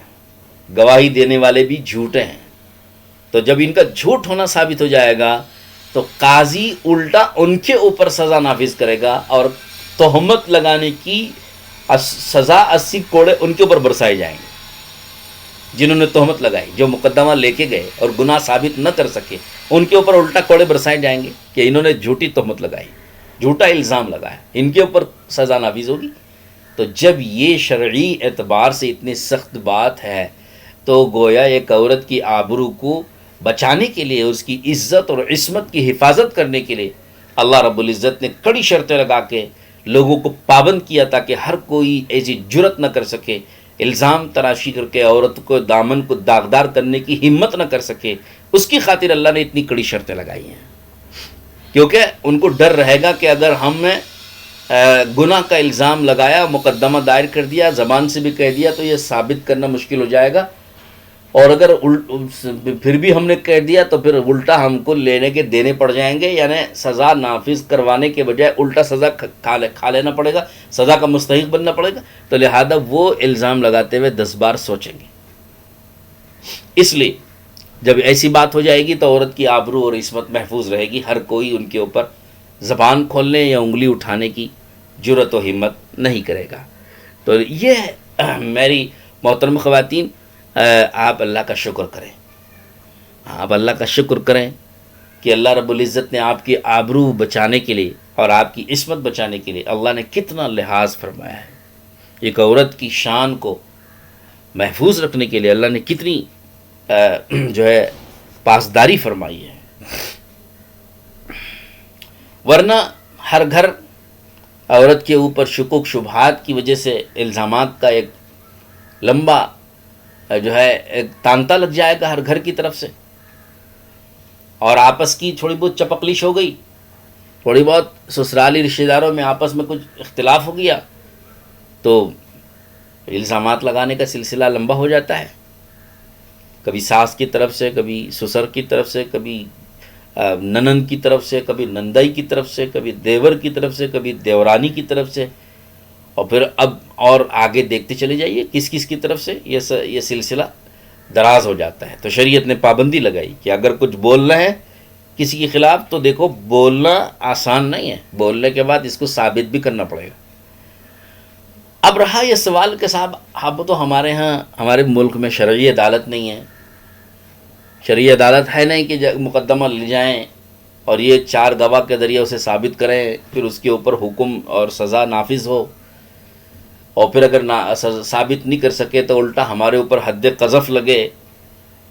گواہی دینے والے بھی جھوٹے ہیں۔ تو جب ان کا جھوٹ ہونا ثابت ہو جائے گا تو قاضی الٹا ان کے اوپر سزا نافذ کرے گا، اور تہمت لگانے کی سزا 80 کوڑے ان کے اوپر برسائے جائیں گے۔ جنہوں نے تہمت لگائی، جو مقدمہ لے کے گئے اور گناہ ثابت نہ کر سکے، ان کے اوپر الٹا کوڑے برسائے جائیں گے کہ انہوں نے جھوٹی تہمت لگائی، جھوٹا الزام لگایا، ان کے اوپر سزا نافذ ہوگی۔ تو جب یہ شرعی اعتبار سے اتنی سخت بات ہے تو گویا ایک عورت کی آبرو کو بچانے کے لیے، اس کی عزت اور عصمت کی حفاظت کرنے کے لیے اللہ رب العزت نے کڑی شرطیں لگا کے لوگوں کو پابند کیا تاکہ ہر کوئی ایسی جرت نہ کر سکے، الزام تراشی کر کے عورت کو دامن کو داغدار کرنے کی ہمت نہ کر سکے۔ اس کی خاطر اللہ نے اتنی کڑی شرطیں لگائی ہیں، کیونکہ ان کو ڈر رہے گا کہ اگر ہم نے گناہ کا الزام لگایا، مقدمہ دائر کر دیا، زبان سے بھی کہہ دیا تو یہ ثابت کرنا مشکل ہو جائے گا، اور اگر پھر بھی ہم نے کہہ دیا تو پھر الٹا ہم کو لینے کے دینے پڑ جائیں گے، یعنی سزا نافذ کروانے کے بجائے الٹا سزا کھا لینا پڑے گا، سزا کا مستحق بننا پڑے گا۔ تو لہذا وہ الزام لگاتے ہوئے 10 بار سوچیں گے۔ اس لیے جب ایسی بات ہو جائے گی تو عورت کی آبرو اور عصمت محفوظ رہے گی، ہر کوئی ان کے اوپر زبان کھولنے یا انگلی اٹھانے کی جرت و ہمت نہیں کرے گا۔ تو یہ میری محترم خواتین، آپ اللہ کا شکر کریں، آپ اللہ کا شکر کریں کہ اللہ رب العزت نے آپ کی آبرو بچانے کے لیے اور آپ کی عصمت بچانے کے لیے اللہ نے کتنا لحاظ فرمایا ہے۔ ایک عورت کی شان کو محفوظ رکھنے کے لیے اللہ نے کتنی جو ہے پاسداری فرمائی ہے۔ ورنہ ہر گھر عورت کے اوپر شکوک شبہات کی وجہ سے الزامات کا ایک لمبا جو ہے ایک تانتا لگ جائے گا ہر گھر کی طرف سے، اور آپس کی تھوڑی بہت چپکلش ہو گئی، تھوڑی بہت سسرالی رشتہ داروں میں آپس میں کچھ اختلاف ہو گیا تو الزامات لگانے کا سلسلہ لمبا ہو جاتا ہے، کبھی ساس کی طرف سے، کبھی سسر کی طرف سے، کبھی ننند کی طرف سے، کبھی نندائی کی طرف سے، کبھی دیور کی طرف سے، کبھی دیورانی کی طرف سے، اور پھر اب اور آگے دیکھتے چلے جائیے کس کس کی طرف سے یہ سلسلہ دراز ہو جاتا ہے۔ تو شریعت نے پابندی لگائی کہ اگر کچھ بولنا ہے کسی کے خلاف تو دیکھو بولنا آسان نہیں ہے، بولنے کے بعد اس کو ثابت بھی کرنا پڑے گا۔ اب رہا یہ سوال کہ صاحب اب تو ہمارے ہاں ہمارے ملک میں شرعی عدالت نہیں ہے، شرعی عدالت ہے نہیں کہ مقدمہ لے جائیں اور یہ 4 گواہ کے ذریعے اسے ثابت کریں، پھر اس کے اوپر حکم اور سزا نافذ ہو، اور پھر اگر ثابت نہیں کر سکے تو الٹا ہمارے اوپر حد قذف لگے،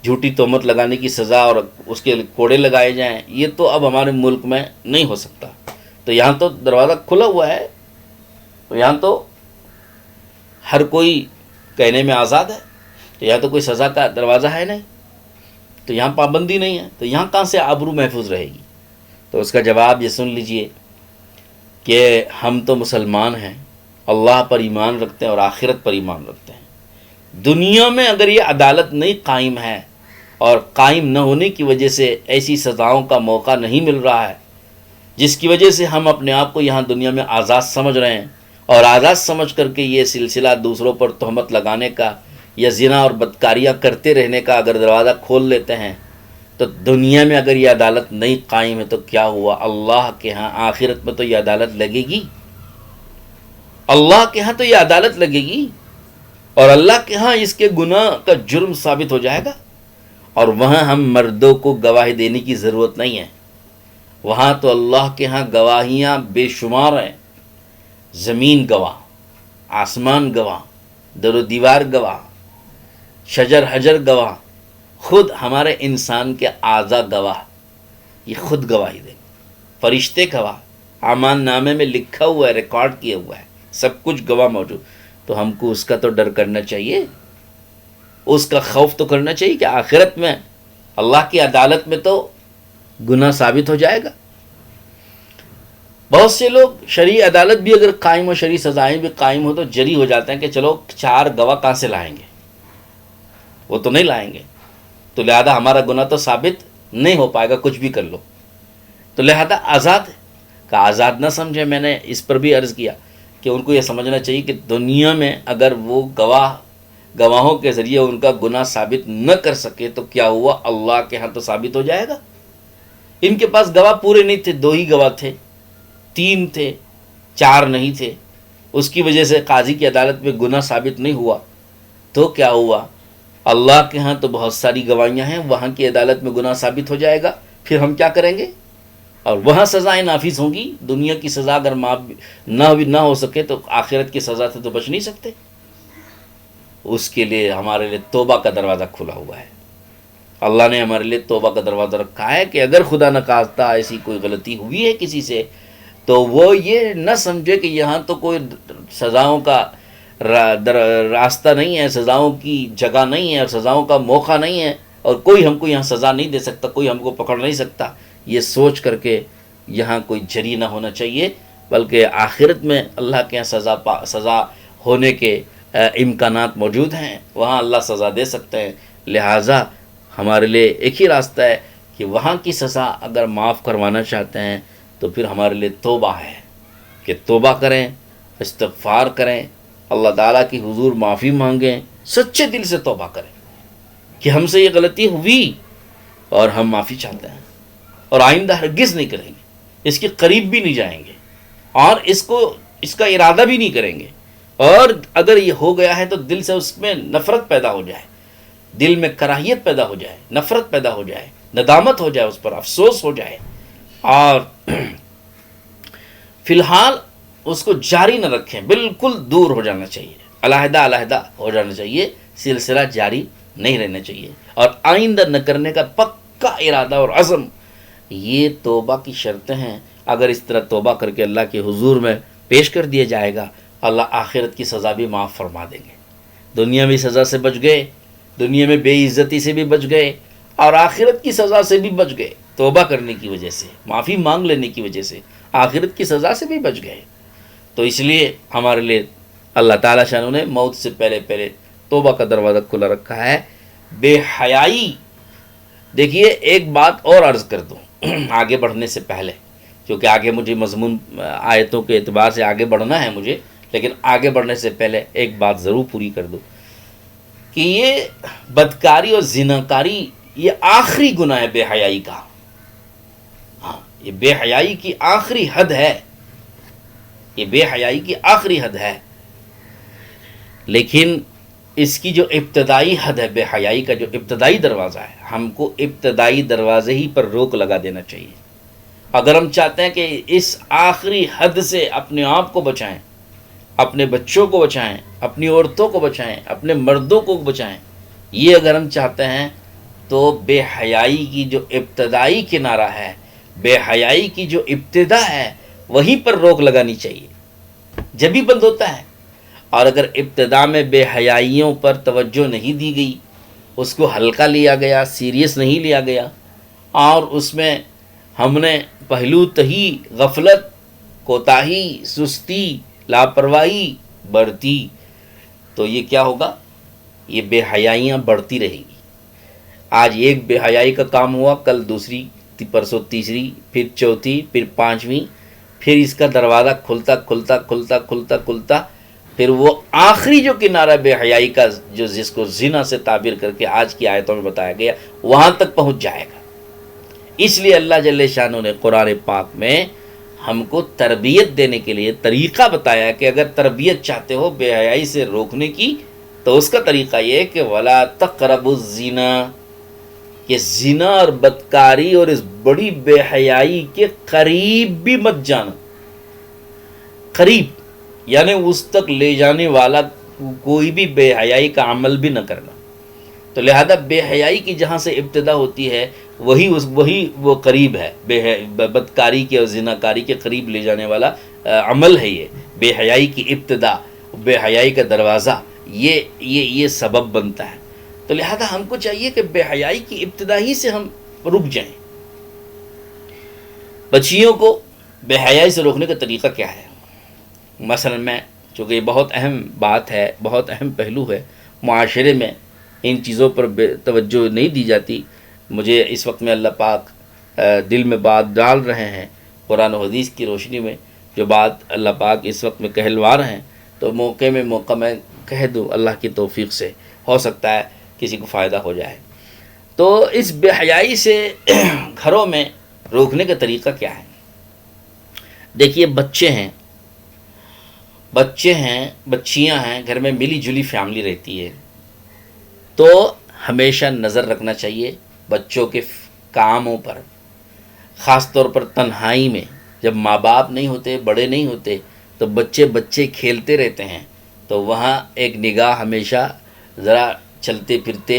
جھوٹی تہمت لگانے کی سزا اور اس کے کوڑے لگائے جائیں۔ یہ تو اب ہمارے ملک میں نہیں ہو سکتا۔ تو یہاں تو دروازہ کھلا ہوا ہے، تو یہاں تو ہر کوئی کہنے میں آزاد ہے، تو یہاں تو کوئی سزا کا دروازہ ہے نہیں، تو یہاں پابندی نہیں ہے، تو یہاں کہاں سے آبرو محفوظ رہے گی؟ تو اس کا جواب یہ سن لیجئے کہ ہم تو مسلمان ہیں، اللہ پر ایمان رکھتے ہیں اور آخرت پر ایمان رکھتے ہیں۔ دنیا میں اگر یہ عدالت نہیں قائم ہے اور قائم نہ ہونے کی وجہ سے ایسی سزاؤں کا موقع نہیں مل رہا ہے جس کی وجہ سے ہم اپنے آپ کو یہاں دنیا میں آزاد سمجھ رہے ہیں، اور آزاد سمجھ کر کے یہ سلسلہ دوسروں پر تہمت لگانے کا یا زنا اور بدکاریاں کرتے رہنے کا اگر دروازہ کھول لیتے ہیں، تو دنیا میں اگر یہ عدالت نہیں قائم ہے تو کیا ہوا؟ اللہ کے ہاں آخرت میں تو یہ عدالت لگے گی، اللہ کے ہاں تو یہ عدالت لگے گی، اور اللہ کے ہاں اس کے گناہ کا جرم ثابت ہو جائے گا، اور وہاں ہم مردوں کو گواہی دینے کی ضرورت نہیں ہے، وہاں تو اللہ کے ہاں گواہیاں بے شمار ہیں، زمین گواہ، آسمان گواہ، در و دیوار گواہ، شجر حجر گواہ، خود ہمارے انسان کے اعضاء گواہ، یہ خود گواہی دیں، فرشتے گواہ، اعمال نامے میں لکھا ہوا ہے، ریکارڈ کیا ہوا ہے، سب کچھ گواہ موجود۔ تو ہم کو اس کا تو ڈر کرنا چاہیے، اس کا خوف تو کرنا چاہیے کہ آخرت میں اللہ کی عدالت میں تو گناہ ثابت ہو جائے گا۔ بہت سے لوگ شرعی عدالت بھی اگر قائم ہو، شرعی سزائیں بھی قائم ہو، تو جری ہو جاتے ہیں کہ چلو 4 گواہ کہاں سے لائیں گے، وہ تو نہیں لائیں گے، تو لہذا ہمارا گناہ تو ثابت نہیں ہو پائے گا، کچھ بھی کر لو، تو لہذا آزاد ہے۔ کہ آزاد نہ سمجھے، میں نے اس پر بھی عرض کیا کہ ان کو یہ سمجھنا چاہیے کہ دنیا میں اگر وہ گواہوں کے ذریعے ان کا گناہ ثابت نہ کر سکے تو کیا ہوا؟ اللہ کے ہاں تو ثابت ہو جائے گا۔ ان کے پاس گواہ پورے نہیں تھے، 2 ہی گواہ تھے، 3 تھے، 4 نہیں تھے، اس کی وجہ سے قاضی کی عدالت میں گناہ ثابت نہیں ہوا، تو کیا ہوا؟ اللہ کے ہاں تو بہت ساری گواہیاں ہیں، وہاں کی عدالت میں گناہ ثابت ہو جائے گا، پھر ہم کیا کریں گے؟ اور وہاں سزائیں نافذ ہوں گی۔ دنیا کی سزا اگر معاف نہ ہو سکے تو آخرت کی سزا سے تو بچ نہیں سکتے۔ اس کے لیے ہمارے لیے توبہ کا دروازہ کھلا ہوا ہے، اللہ نے ہمارے لیے توبہ کا دروازہ رکھا ہے کہ اگر خدا نخواستہ ایسی کوئی غلطی ہوئی ہے کسی سے، تو وہ یہ نہ سمجھے کہ یہاں تو کوئی سزاؤں کا راستہ نہیں ہے، سزاؤں کی جگہ نہیں ہے، اور سزاؤں کا موقع نہیں ہے، اور کوئی ہم کو یہاں سزا نہیں دے سکتا، کوئی ہم کو پکڑ نہیں سکتا، یہ سوچ کر کے یہاں کوئی جری نہ ہونا چاہیے، بلکہ آخرت میں اللہ کے یہاں سزا ہونے کے امکانات موجود ہیں، وہاں اللہ سزا دے سکتے ہیں۔ لہٰذا ہمارے لیے ایک ہی راستہ ہے کہ وہاں کی سزا اگر معاف کروانا چاہتے ہیں تو پھر ہمارے لیے توبہ ہے کہ توبہ کریں، استغفار کریں، اللہ تعالیٰ کی حضور معافی مانگیں، سچے دل سے توبہ کریں کہ ہم سے یہ غلطی ہوئی اور ہم معافی چاہتے ہیں، اور آئندہ ہرگز نہیں کریں گے، اس کے قریب بھی نہیں جائیں گے، اور اس کا ارادہ بھی نہیں کریں گے، اور اگر یہ ہو گیا ہے تو دل سے اس میں نفرت پیدا ہو جائے، دل میں کراہیت پیدا ہو جائے، نفرت پیدا ہو جائے، ندامت ہو جائے، اس پر افسوس ہو جائے، اور فی الحال اس کو جاری نہ رکھیں، بالکل دور ہو جانا چاہیے، علیحدہ ہو جانا چاہیے، سلسلہ جاری نہیں رہنا چاہیے، اور آئندہ نہ کرنے کا پکا ارادہ اور عزم، یہ توبہ کی شرطیں ہیں۔ اگر اس طرح توبہ کر کے اللہ کے حضور میں پیش کر دیا جائے گا، اللہ آخرت کی سزا بھی معاف فرما دیں گے، دنیا میں سزا سے بچ گئے، دنیا میں بے عزتی سے بھی بچ گئے، اور آخرت کی سزا سے بھی بچ گئے، توبہ کرنے کی وجہ سے، معافی مانگ لینے کی وجہ سے آخرت کی سزا سے بھی بچ گئے۔ تو اس لیے ہمارے لیے اللہ تعالیٰ شانہ نے موت سے پہلے توبہ کا دروازہ کھلا رکھا ہے۔ بے حیائی، دیکھیے ایک بات اور عرض کر دوں آگے بڑھنے سے پہلے، کیونکہ آگے مجھے مضمون آیتوں کے اعتبار سے آگے بڑھنا ہے مجھے، لیکن آگے بڑھنے سے پہلے ایک بات ضرور پوری کر دوں کہ یہ بدکاری اور زناکاری یہ آخری گناہ ہے بے حیائی کا، ہاں یہ بے حیائی کی آخری حد ہے، یہ بے حیائی کی آخری حد ہے، لیکن اس کی جو ابتدائی حد ہے، بے حیائی کا جو ابتدائی دروازہ ہے، ہم کو ابتدائی دروازے ہی پر روک لگا دینا چاہیے۔ اگر ہم چاہتے ہیں کہ اس آخری حد سے اپنے آپ کو بچائیں، اپنے بچوں کو بچائیں، اپنی عورتوں کو بچائیں، اپنے مردوں کو بچائیں، یہ اگر ہم چاہتے ہیں تو بے حیائی کی جو ابتدائی کنارہ ہے، بے حیائی کی جو ابتدا ہے، وہیں پر روک لگانی چاہیے، جب ہی بند ہوتا ہے۔ اور اگر ابتدا میں بے حیائیوں پر توجہ نہیں دی گئی، اس کو ہلکا لیا گیا، سیریس نہیں لیا گیا، اور اس میں ہم نے پہلو تہی، غفلت، کوتاہی، سستی، لاپرواہی برتی، تو یہ کیا ہوگا؟ یہ بے حیائیاں بڑھتی رہے گی۔ آج ایک بے حیائی کا کام ہوا، کل دوسری، پرسوں تیسری، پھر چوتھی، پھر پانچویں، پھر اس کا دروازہ کھلتا کھلتا کھلتا کھلتا کھلتا، پھر وہ آخری جو کنارہ بے حیائی کا، جو جس کو زنا سے تعبیر کر کے آج کی آیتوں میں بتایا گیا، وہاں تک پہنچ جائے گا۔ اس لیے اللہ جل شانہ نے قرآن پاک میں ہم کو تربیت دینے کے لیے طریقہ بتایا کہ اگر تربیت چاہتے ہو بے حیائی سے روکنے کی، تو اس کا طریقہ یہ ہے کہ وَلَا تَقْرَبُوا الزِّنَا، کہ زنا اور بدکاری اور اس بڑی بے حیائی کے قریب بھی مت جانا۔ قریب یعنی اس تک لے جانے والا کوئی بھی بے حیائی کا عمل بھی نہ کرنا۔ تو لہذا بے حیائی کی جہاں سے ابتدا ہوتی ہے، وہی وہ قریب ہے، بدکاری کے اور زناکاری کے قریب لے جانے والا عمل ہے یہ بے حیائی کی ابتدا، بے حیائی کا دروازہ، یہ سبب بنتا ہے۔ تو لہذا ہم کو چاہیے کہ بے حیائی کی ابتدا ہی سے ہم رک جائیں۔ بچیوں کو بے حیائی سے روکنے کا طریقہ کیا ہے؟ مثلا میں، چونکہ یہ بہت اہم بات ہے، بہت اہم پہلو ہے، معاشرے میں ان چیزوں پر توجہ نہیں دی جاتی۔ مجھے اس وقت میں اللہ پاک دل میں بات ڈال رہے ہیں، قرآن و حدیث کی روشنی میں جو بات اللہ پاک اس وقت میں کہلوا رہے ہیں، تو موقع میں کہہ دوں، اللہ کی توفیق سے ہو سکتا ہے کسی کو فائدہ ہو جائے۔ تو اس بے حیائی سے گھروں میں روکنے کا طریقہ کیا ہے؟ دیکھیے، بچے ہیں، بچیاں ہیں، گھر میں ملی جلی فیملی رہتی ہے، تو ہمیشہ نظر رکھنا چاہیے بچوں کے کاموں پر، خاص طور پر تنہائی میں جب ماں باپ نہیں ہوتے، بڑے نہیں ہوتے، تو بچے کھیلتے رہتے ہیں، تو وہاں ایک نگاہ ہمیشہ ذرا چلتے پھرتے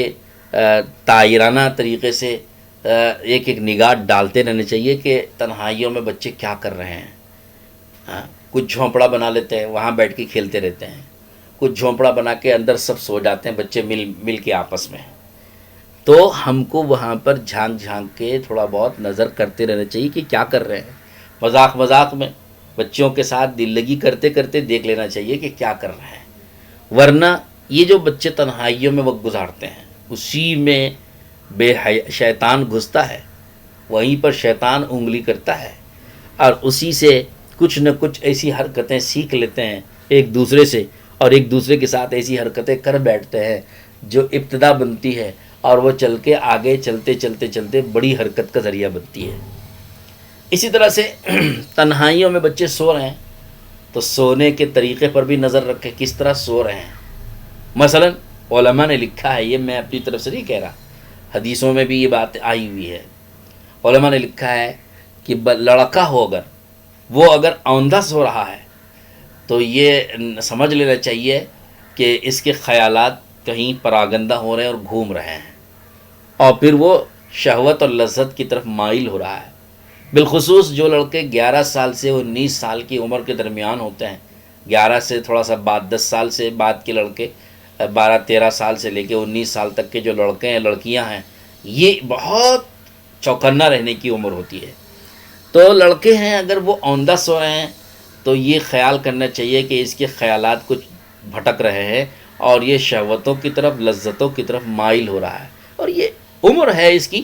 طائرانہ طریقے سے ایک نگاہ ڈالتے رہنے چاہیے کہ تنہائیوں میں بچے کیا کر رہے ہیں۔ کچھ جھونپڑا بنا لیتے ہیں، وہاں بیٹھ کے کھیلتے رہتے ہیں، کچھ جھونپڑا بنا کے اندر سب سو جاتے ہیں بچے مل کے آپس میں۔ تو ہم کو وہاں پر جھانک کے تھوڑا بہت نظر کرتے رہنا چاہیے کہ کیا کر رہے ہیں۔ مذاق میں بچوں کے ساتھ دل لگی کرتے کرتے دیکھ لینا چاہیے کہ کیا کر رہے ہیں، ورنہ یہ جو بچے تنہائیوں میں وقت گزارتے ہیں، اسی میں شیطان گھستا ہے، وہیں پر شیطان انگلی کرتا ہے، اور اسی سے کچھ نہ کچھ ایسی حرکتیں سیکھ لیتے ہیں ایک دوسرے سے، اور ایک دوسرے کے ساتھ ایسی حرکتیں کر بیٹھتے ہیں جو ابتدا بنتی ہے، اور وہ چل کے آگے چلتے بڑی حرکت کا ذریعہ بنتی ہے۔ اسی طرح سے تنہائیوں میں بچے سو رہے ہیں، تو سونے کے طریقے پر بھی نظر رکھیں، کس طرح سو رہے ہیں۔ مثلا علماء نے لکھا ہے، یہ میں اپنی طرف سے نہیں کہہ رہا، حدیثوں میں بھی یہ بات آئی ہوئی ہے، علماء نے لکھا ہے کہ لڑکا ہو اگر اوندھا سو رہا ہے، تو یہ سمجھ لینا چاہیے کہ اس کے خیالات کہیں پراگندہ ہو رہے ہیں اور گھوم رہے ہیں، اور پھر وہ شہوت اور لذت کی طرف مائل ہو رہا ہے۔ بالخصوص جو لڑکے 11 سال سے 19 سال کی عمر کے درمیان ہوتے ہیں، 11 سے تھوڑا سا بعد، 10 سال سے بعد کے لڑکے، 12-13 سال سے لے کے 19 سال تک کے جو لڑکے ہیں، لڑکیاں ہیں، یہ بہت چوکنا رہنے کی عمر ہوتی ہے۔ تو لڑکے ہیں اگر وہ اوندھا سو رہے ہیں، تو یہ خیال کرنا چاہیے کہ اس کے خیالات کچھ بھٹک رہے ہیں، اور یہ شہوتوں کی طرف، لذتوں کی طرف مائل ہو رہا ہے، اور یہ عمر ہے اس کی،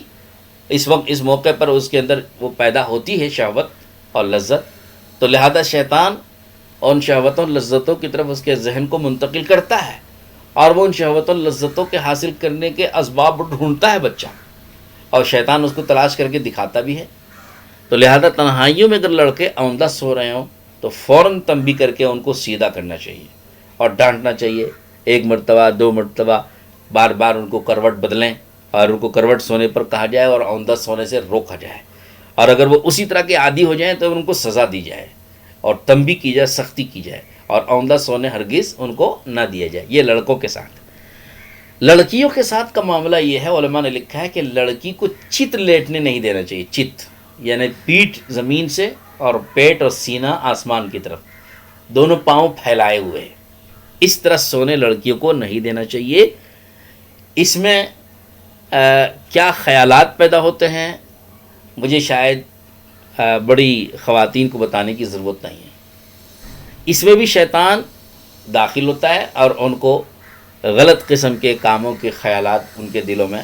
اس وقت اس موقع پر اس کے اندر وہ پیدا ہوتی ہے شہوت اور لذت۔ تو لہذا شیطان ان شہوتوں اور لذتوں کی طرف اس کے ذہن کو منتقل کرتا ہے، اور وہ ان شہوتوں اور لذتوں کے حاصل کرنے کے اسباب ڈھونڈتا ہے بچہ، اور شیطان اس کو تلاش کر کے دکھاتا بھی ہے۔ تو لہذا تنہائیوں میں اگر لڑکے اوندھا سو رہے ہوں، تو فوراً تنبیہ کر کے ان کو سیدھا کرنا چاہیے اور ڈانٹنا چاہیے ایک مرتبہ 2 مرتبہ بار بار ان کو کروٹ بدلیں اور ان کو کروٹ سونے پر کہا جائے اور عمدہ سونے سے روکا جائے، اور اگر وہ اسی طرح کے عادی ہو جائیں تو ان کو سزا دی جائے اور تنبیہ کی جائے، سختی کی جائے، اور عمدہ سونے ہرگز ان کو نہ دیا جائے۔ یہ لڑکوں کے ساتھ۔ لڑکیوں کے ساتھ کا معاملہ یہ ہے، علماء نے لکھا ہے کہ لڑکی کو چت لیٹنے نہیں دینا چاہیے۔ چت یعنی پیٹھ زمین سے اور پیٹ اور سینہ آسمان کی طرف، دونوں پاؤں پھیلائے ہوئے، اس طرح سونے لڑکیوں کو نہیں دینا چاہیے۔ اس میں کیا خیالات پیدا ہوتے ہیں مجھے شاید بڑی خواتین کو بتانے کی ضرورت نہیں ہے۔ اس میں بھی شیطان داخل ہوتا ہے اور ان کو غلط قسم کے کاموں کے خیالات ان کے دلوں میں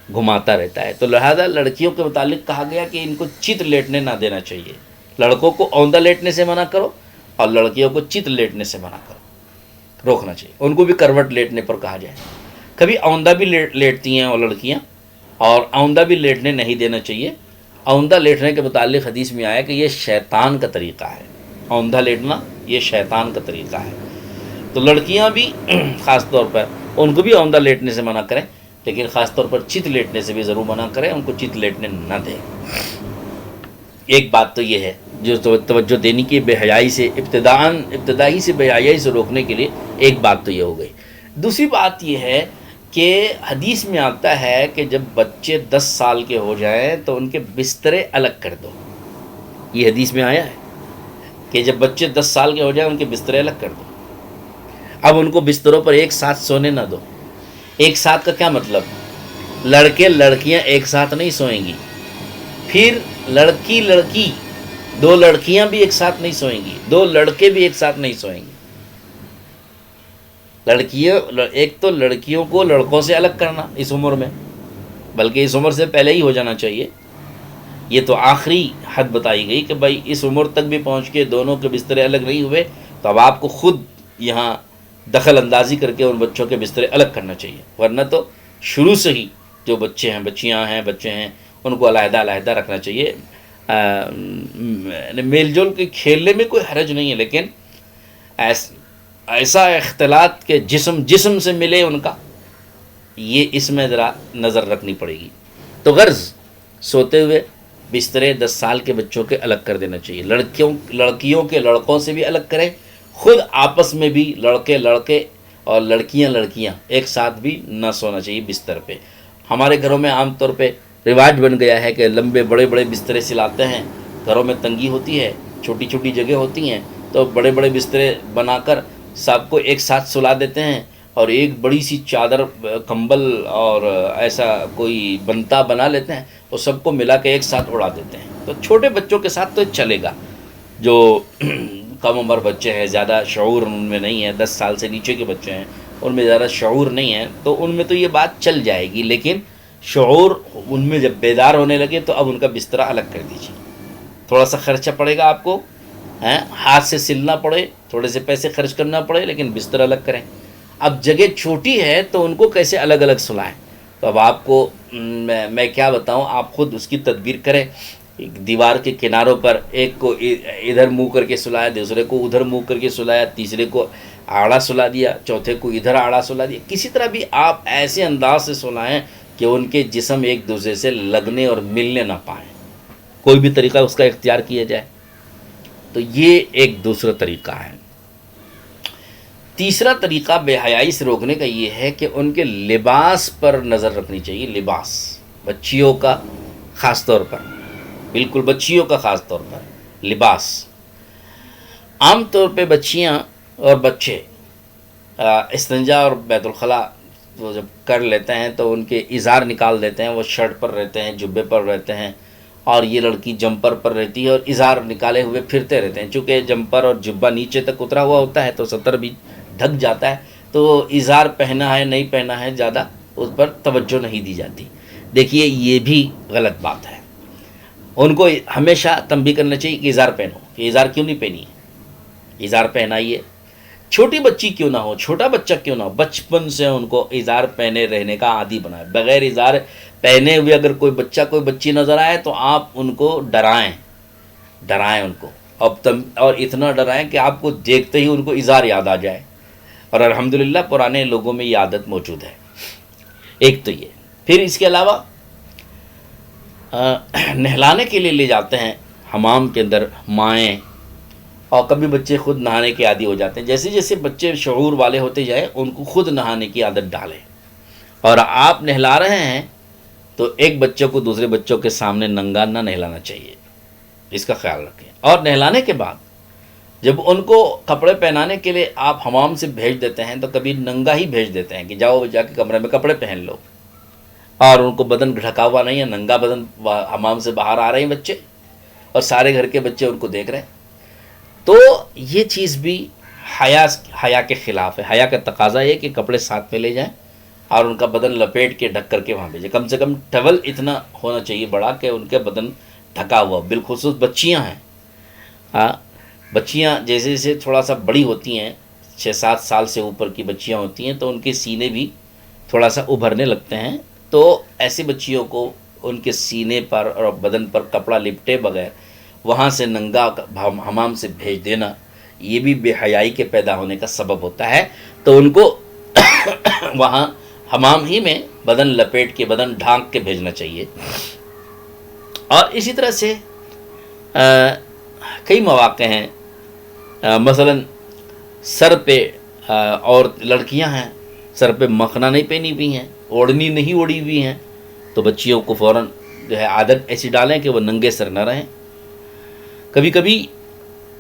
گھماتا رہتا ہے۔ تو لہذا لڑکیوں کے متعلق کہا گیا کہ ان کو چت لیٹنے نہ دینا چاہیے۔ لڑکوں کو عمدہ لیٹنے سے منع کرو اور لڑکیوں کو چت لیٹنے سے منع کرو، روکنا چاہیے۔ ان کو بھی کروٹ لیٹنے پر کہا جائے۔ کبھی عمدہ بھی لیٹتی ہیں اور لڑکیاں، اور عمدہ بھی لیٹنے نہیں دینا چاہیے۔ عمدہ لیٹنے کے متعلق حدیث میں آیا کہ یہ شیطان کا طریقہ ہے، عمدہ لیٹنا یہ شیطان کا طریقہ ہے۔ تو لڑکیاں بھی خاص طور پر ان کو بھی عمدہ لیٹنے سے منع کریں، لیکن خاص طور پر چت لیٹنے سے بھی ضرور منع کریں، ان کو چت لیٹنے نہ دیں۔ ایک بات تو یہ ہے جو توجہ دینی کی، بے حیائی سے ابتدائی سے بے حیائی سے روکنے کے لیے ایک بات تو یہ ہو گئی۔ دوسری بات یہ ہے کہ حدیث میں آتا ہے کہ جب بچے 10 سال کے ہو جائیں تو ان کے بسترے الگ کر دو۔ یہ حدیث میں آیا ہے کہ جب بچے 10 سال کے ہو جائیں ان کے بسترے الگ کر دو۔ اب ان کو بستروں پر ایک ساتھ سونے نہ دو۔ ایک ساتھ کا کیا مطلب؟ لڑکے لڑکیاں ایک ساتھ نہیں سوئیں گی، پھر لڑکی 2 لڑکیاں بھی ایک ساتھ نہیں سوئیں گی، 2 لڑکے بھی ایک ساتھ نہیں سوئیں گے۔ ایک تو لڑکیوں کو لڑکوں سے الگ کرنا اس عمر میں، بلکہ اس عمر سے پہلے ہی ہو جانا چاہیے۔ یہ تو آخری حد بتائی گئی کہ بھائی اس عمر تک بھی پہنچ کے دونوں کے بسترے الگ نہیں ہوئے تو اب آپ کو خود یہاں دخل اندازی کر کے ان بچوں کے بسترے الگ کرنا چاہیے، ورنہ تو شروع سے ہی جو بچے ہیں، بچیاں ہیں، بچے ہیں، ان کو علیحدہ علیحدہ رکھنا چاہیے۔ میل جول کے کھیلنے میں کوئی حرج نہیں ہے، لیکن ایسا اختلاط کہ جسم سے ملے ان کا، یہ اس میں ذرا نظر رکھنی پڑے گی۔ تو غرض سوتے ہوئے بسترے 10 سال کے بچوں کے الگ کر دینا چاہیے۔ لڑکیوں کے لڑکوں سے بھی الگ کریں، خود آپس میں بھی لڑکے اور لڑکیاں ایک ساتھ بھی نہ سونا چاہیے بستر پہ۔ ہمارے گھروں میں عام طور پہ رواج بن گیا ہے کہ لمبے بڑے بسترے سلاتے ہیں، گھروں میں تنگی ہوتی ہے، چھوٹی چھوٹی جگہ ہوتی ہیں، تو بڑے بسترے بنا کر سب کو ایک ساتھ سلا دیتے ہیں، اور ایک بڑی سی چادر، کمبل اور ایسا کوئی بنتا بنا لیتے ہیں، وہ سب کو ملا کے ایک ساتھ اڑا دیتے ہیں۔ تو چھوٹے بچوں کے ساتھ تو چلے گا، جو کم عمر بچے ہیں، زیادہ شعور ان میں نہیں ہے، 10 سال سے نیچے کے بچے ہیں، ان میں زیادہ شعور نہیں ہے، تو ان میں تو یہ بات چل جائے گی، لیکن شعور ان میں جب بیدار ہونے لگے تو اب ان کا بسترا الگ کر دیجیے۔ تھوڑا سا خرچہ پڑے گا آپ کو، ہاتھ سے سلنا پڑے، تھوڑے سے پیسے خرچ کرنا پڑے، لیکن بستر الگ کریں۔ اب جگہ چھوٹی ہے تو ان کو کیسے الگ الگ سلائیں؟ تو اب آپ کو میں کیا بتاؤں، آپ خود اس کی تدبیر کریں۔ دیوار کے کناروں پر ایک کو ادھر منہ کر کے سلایا، دوسرے کو ادھر منہ کر کے سلایا، تیسرے کو آڑا سلا دیا، چوتھے کو ادھر آڑا سلا دیا۔ کسی طرح بھی آپ ایسے انداز سے سلائیں کہ ان کے جسم ایک دوسرے سے لگنے اور ملنے نہ پائیں، کوئی بھی طریقہ اس کا اختیار کیا جائے۔ تو یہ ایک دوسرا طریقہ ہے۔ تیسرا طریقہ بے حیائی سے روکنے کا یہ ہے کہ ان کے لباس پر نظر رکھنی چاہیے۔ لباس بچیوں کا خاص طور پر، بالکل بچیوں کا خاص طور پر لباس۔ عام طور پہ بچیاں اور بچے استنجا اور بیت الخلاء وہ جب کر لیتے ہیں تو ان کے ازار نکال دیتے ہیں، وہ شرٹ پر رہتے ہیں، جبے پر رہتے ہیں، اور یہ لڑکی جمپر پر رہتی ہے اور ازار نکالے ہوئے پھرتے رہتے ہیں۔ چونکہ جمپر اور جبہ نیچے تک اترا ہوا ہوتا ہے تو سطر بھی ڈھک جاتا ہے، تو ازار پہنا ہے نہیں پہنا ہے زیادہ اس پر توجہ نہیں دی جاتی۔ دیکھیے یہ بھی غلط بات ہے، ان کو ہمیشہ تنبیہ کرنا چاہیے کہ ازار پہنو، کہ ازار کیوں نہیں پہنی ہے، ازار پہنائیے۔ چھوٹی بچی کیوں نہ ہو، چھوٹا بچہ کیوں نہ ہو، بچپن سے ان کو ازار پہنے رہنے کا عادی بنائے۔ بغیر ازار پہنے ہوئے اگر کوئی بچہ کوئی بچی نظر آئے تو آپ ان کو ڈرائیں ان کو، اور اتنا ڈرائیں کہ آپ کو دیکھتے ہی ان کو ازار یاد آ جائے، اور الحمدللہ پرانے لوگوں میں یہ عادت موجود ہے. ایک تو یہ. پھر اس کے علاوہ نہلانے کے لیے لے جاتے ہیں حمام کے اندر مائیں، اور کبھی بچے خود نہانے کے عادی ہو جاتے ہیں. جیسے جیسے بچے شعور والے ہوتے جائیں ان کو خود نہانے کی عادت ڈالیں. اور آپ نہلا رہے ہیں تو ایک بچوں کو دوسرے بچوں کے سامنے ننگا نہ نہلانا چاہیے، اس کا خیال رکھیں. اور نہلانے کے بعد جب ان کو کپڑے پہنانے کے لیے آپ حمام سے بھیج دیتے ہیں تو کبھی ننگا ہی بھیج دیتے ہیں کہ جاؤ جا کے کمرے میں کپڑے پہن لو، اور ان کو بدن ڈھکا ہوا نہیں ہے، ننگا بدن حمام سے باہر آ رہے ہیں بچے، اور سارے گھر کے بچے ان کو دیکھ رہے ہیں. تو یہ چیز بھی حیا کے خلاف ہے. حیا کا تقاضا یہ کہ کپڑے ساتھ میں لے جائیں اور ان کا بدن لپیٹ کے ڈھک کر کے وہاں بھیجیں. کم سے کم ٹاول اتنا ہونا چاہیے بڑا کہ ان کے بدن ڈھکا ہوا. بالخصوص بچیاں ہیں، بچیاں جیسے جیسے تھوڑا سا بڑی ہوتی ہیں، 6-7 سال سے اوپر کی بچیاں ہوتی ہیں تو ان کے سینے بھی تھوڑا سا ابھرنے لگتے ہیں. تو ایسی بچیوں کو ان کے سینے پر اور بدن پر کپڑا لپٹے بغیر وہاں سے ننگا حمام سے بھیج دینا، یہ بھی بے حیائی کے پیدا ہونے کا سبب ہوتا ہے. تو ان کو وہاں حمام ہی میں بدن لپیٹ کے بدن ڈھانک کے بھیجنا چاہیے. اور اسی طرح سے کئی مواقع ہیں، مثلا سر پہ اور لڑکیاں ہیں سر پہ مکھنا نہیں پہنی ہوئی ہیں، اوڑھنی نہیں اوڑھی ہوئی ہیں، تو بچیوں کو فوراً جو ہے عادت ایسی ڈالیں کہ وہ ننگے سر نہ رہیں. کبھی کبھی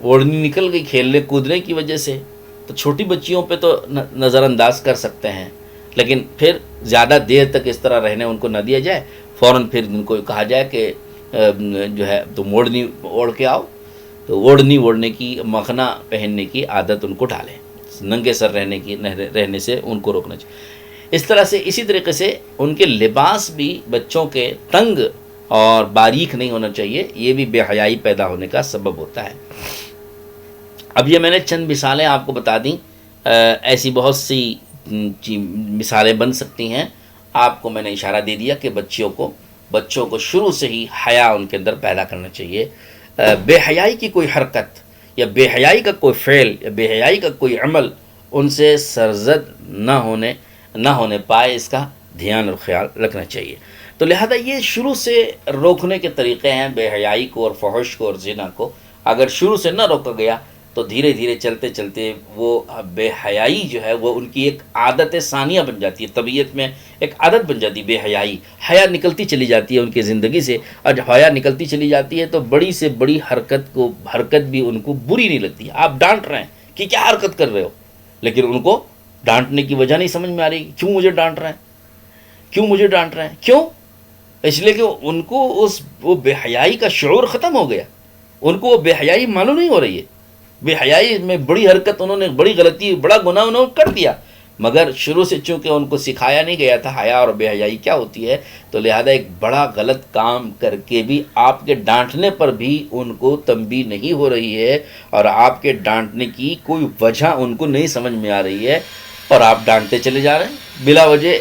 اوڑھنی نکل گئی کھیلنے کودنے کی وجہ سے تو چھوٹی بچیوں پہ تو نظر انداز کر سکتے ہیں، لیکن پھر زیادہ دیر تک اس طرح رہنے ان کو نہ دیا جائے. فوراً پھر ان کو کہا جائے کہ جو ہے تم اوڑھنی اوڑھ کے آؤ. تو اوڑھنی اوڑھنے کی، مکھنا پہننے کی عادت ان کو ڈالیں، ننگے سر رہنے سے ان کو روکنا چاہیے. اس طرح سے اسی طریقے سے ان کے لباس بھی بچوں کے تنگ اور باریک نہیں ہونا چاہیے، یہ بھی بے حیائی پیدا ہونے کا سبب ہوتا ہے. اب یہ میں نے چند مثالیں آپ کو بتا دیں، ایسی بہت سی مثالیں بن سکتی ہیں. آپ کو میں نے اشارہ دے دیا کہ بچوں کو شروع سے ہی حیا ان کے اندر پیدا کرنا چاہیے. بے حیائی کی کوئی حرکت یا بے حیائی کا کوئی فعل یا بے حیائی کا کوئی عمل ان سے سرزد نہ ہونے پائے، اس کا دھیان اور خیال رکھنا چاہیے. تو لہذا یہ شروع سے روکنے کے طریقے ہیں بے حیائی کو اور فحش کو اور زنا کو. اگر شروع سے نہ روکا گیا تو دھیرے دھیرے چلتے چلتے وہ بے حیائی جو ہے وہ ان کی ایک عادت ثانیہ بن جاتی ہے، طبیعت میں ایک عادت بن جاتی ہے بے حیائی. حیا نکلتی چلی جاتی ہے ان کی زندگی سے، اور جب حیا نکلتی چلی جاتی ہے تو بڑی سے بڑی حرکت بھی ان کو بری نہیں لگتی. آپ ڈانٹ رہے ہیں کہ کیا حرکت کر رہے ہو، لیکن ان کو ڈانٹنے کی وجہ نہیں سمجھ میں آ رہی، کیوں مجھے ڈانٹ رہے ہیں، کیوں؟ اس لیے کہ ان کو وہ بے حیائی کا شعور ختم ہو گیا، ان کو وہ بے حیائی معلوم نہیں ہو رہی ہے. بے حیائی میں بڑی حرکت انہوں نے، بڑی غلطی، بڑا گناہ انہوں نے کر دیا، مگر شروع سے چونکہ ان کو سکھایا نہیں گیا تھا حیا اور بے حیائی کیا ہوتی ہے، تو لہذا ایک بڑا غلط کام کر کے بھی آپ کے ڈانٹنے پر بھی ان کو تنبیہ نہیں ہو رہی ہے، اور آپ کے ڈانٹنے کی کوئی وجہ ان کو نہیں سمجھ میں آ رہی ہے، اور آپ ڈانٹتے چلے جا رہے ہیں بلا وجہ.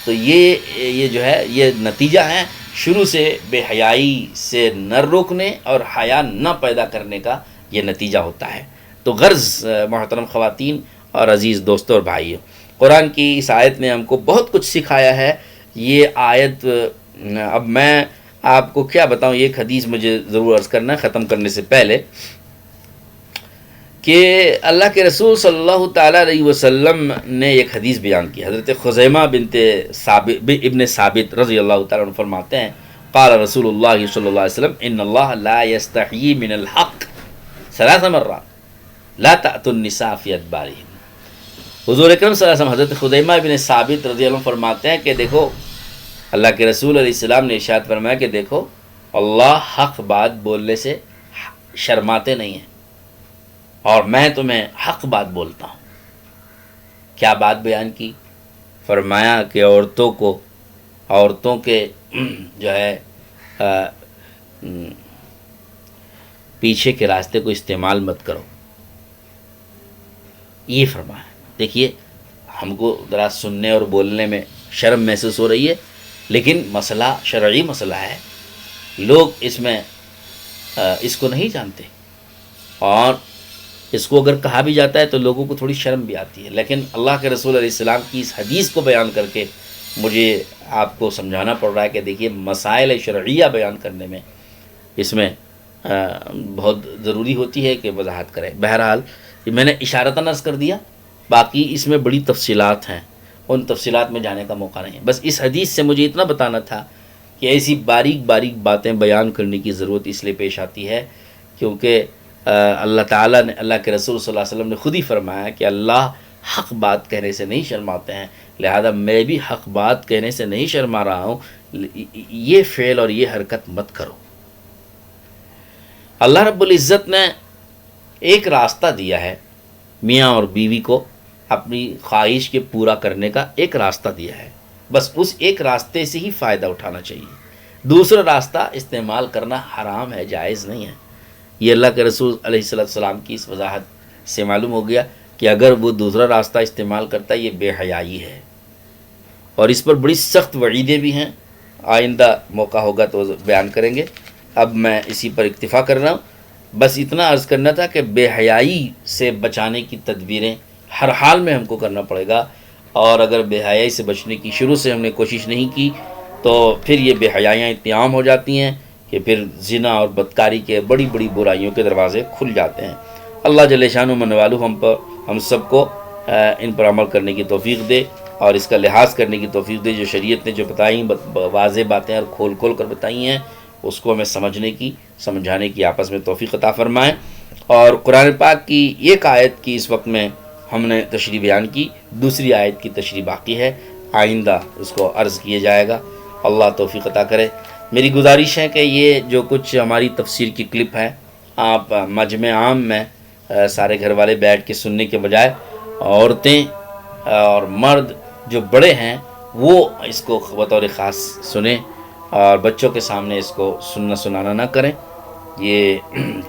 تو یہ جو ہے یہ نتیجہ ہے شروع سے بے حیائی سے نہ روکنے اور حیا نہ پیدا کرنے کا، یہ نتیجہ ہوتا ہے. تو غرض محترم خواتین اور عزیز دوستوں اور بھائیوں، قرآن کی اس آیت نے ہم کو بہت کچھ سکھایا ہے. یہ آیت اب میں آپ کو کیا بتاؤں، ایک حدیث مجھے ضرور عرض کرنا ہے ختم کرنے سے پہلے، کہ اللہ کے رسول صلی اللہ تعالیٰ علیہ وسلم نے ایک حدیث بیان کی. حضرت خزیمہ ابن ثابت رضی اللہ تعالیٰ عنہ فرماتے ہیں، قال رسول اللہ صلی اللہ علیہ وسلم ان اللہ لا یستحیی من الحق 3 مرات لا تأتوا النساء فی ادبارہم. حضور اکرم صلی اللہ علیہ وسلم حضرت خزیمہ ابن ثابت رضی اللہ عنہ فرماتے ہیں کہ دیکھو، اللہ کے رسول علیہ السلام نے ارشاد فرمایا کہ دیکھو، اللہ حق بات بولنے سے شرماتے نہیں ہیں، اور میں تمہیں حق بات بولتا ہوں. کیا بات بیان کی؟ فرمایا کہ عورتوں کے جو ہے پیچھے کے راستے کو استعمال مت کرو، یہ فرمایا. دیکھیے، ہم کو ذرا سننے اور بولنے میں شرم محسوس ہو رہی ہے، لیکن مسئلہ شرعی مسئلہ ہے، لوگ اس کو نہیں جانتے، اور اس کو اگر کہا بھی جاتا ہے تو لوگوں کو تھوڑی شرم بھی آتی ہے، لیکن اللہ کے رسول علیہ السلام کی اس حدیث کو بیان کر کے مجھے آپ کو سمجھانا پڑ رہا ہے کہ دیکھیے مسائل شرعیہ بیان کرنے میں اس میں بہت ضروری ہوتی ہے کہ وضاحت کریں۔ بہرحال یہ میں نے اشارتاً عرض کر دیا، باقی اس میں بڑی تفصیلات ہیں، ان تفصیلات میں جانے کا موقع نہیں ہے۔ بس اس حدیث سے مجھے اتنا بتانا تھا کہ ایسی باریک باریک باتیں بیان کرنے کی ضرورت اس لیے پیش آتی ہے کیونکہ اللہ تعالیٰ نے، اللہ کے رسول صلی اللہ علیہ وسلم نے خود ہی فرمایا کہ اللہ حق بات کہنے سے نہیں شرماتے ہیں، لہذا میں بھی حق بات کہنے سے نہیں شرما رہا ہوں، یہ فعل اور یہ حرکت مت کرو۔ اللہ رب العزت نے ایک راستہ دیا ہے، میاں اور بیوی کو اپنی خواہش کے پورا کرنے کا ایک راستہ دیا ہے، بس اس ایک راستے سے ہی فائدہ اٹھانا چاہیے، دوسرا راستہ استعمال کرنا حرام ہے، جائز نہیں ہے۔ یہ اللہ کے رسول علیہ السلام کی اس وضاحت سے معلوم ہو گیا کہ اگر وہ دوسرا راستہ استعمال کرتا ہے یہ بے حیائی ہے، اور اس پر بڑی سخت وعیدیں بھی ہیں، آئندہ موقع ہوگا تو بیان کریں گے۔ اب میں اسی پر اکتفا کر رہا ہوں، بس اتنا عرض کرنا تھا کہ بے حیائی سے بچانے کی تدبیریں ہر حال میں ہم کو کرنا پڑے گا، اور اگر بے حیائی سے بچنے کی شروع سے ہم نے کوشش نہیں کی تو پھر یہ بے حیائیاں اتنی عام ہو جاتی ہیں کہ پھر زنا اور بدکاری کے بڑی بڑی برائیوں کے دروازے کھل جاتے ہیں۔ اللہ جل شانہ من والو ہم سب کو ان پر عمل کرنے کی توفیق دے اور اس کا لحاظ کرنے کی توفیق دے، جو شریعت نے جو بتائیں واضح باتیں اور کھول کھول کر بتائی ہیں اس کو ہمیں سمجھنے کی، سمجھانے کی آپس میں توفیق عطا فرمائیں۔ اور قرآن پاک کی ایک آیت کی اس وقت میں ہم نے تشریح بیان کی، دوسری آیت کی تشریح باقی ہے، آئندہ اس کو عرض کیا جائے گا، اللہ توفیق عطا کرے۔ میری گزارش ہے کہ یہ جو کچھ ہماری تفسیر کی کلپ ہے آپ مجمع عام میں سارے گھر والے بیٹھ کے سننے کے بجائے عورتیں اور مرد جو بڑے ہیں وہ اس کو بطور خاص سنیں، اور بچوں کے سامنے اس کو سننا سنانا نہ کریں۔ یہ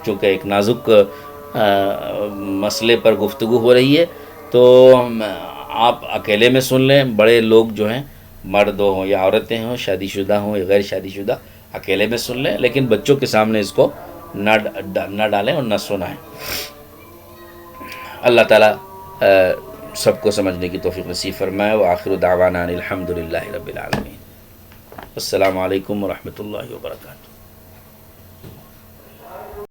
چونکہ ایک نازک مسئلے پر گفتگو ہو رہی ہے تو آپ اکیلے میں سن لیں، بڑے لوگ جو ہیں مرد ہوں یا عورتیں ہوں، شادی شدہ ہوں یا غیر شادی شدہ، اکیلے میں سن لیں، لیکن بچوں کے سامنے اس کو نہ ڈالیں اور نہ سنائیں۔ اللہ تعالیٰ سب کو سمجھنے کی توفیق نصیب فرمائے۔ وآخر دعوانا الحمد للہ رب العالمین۔ السلام علیکم ورحمۃ اللہ وبرکاتہ۔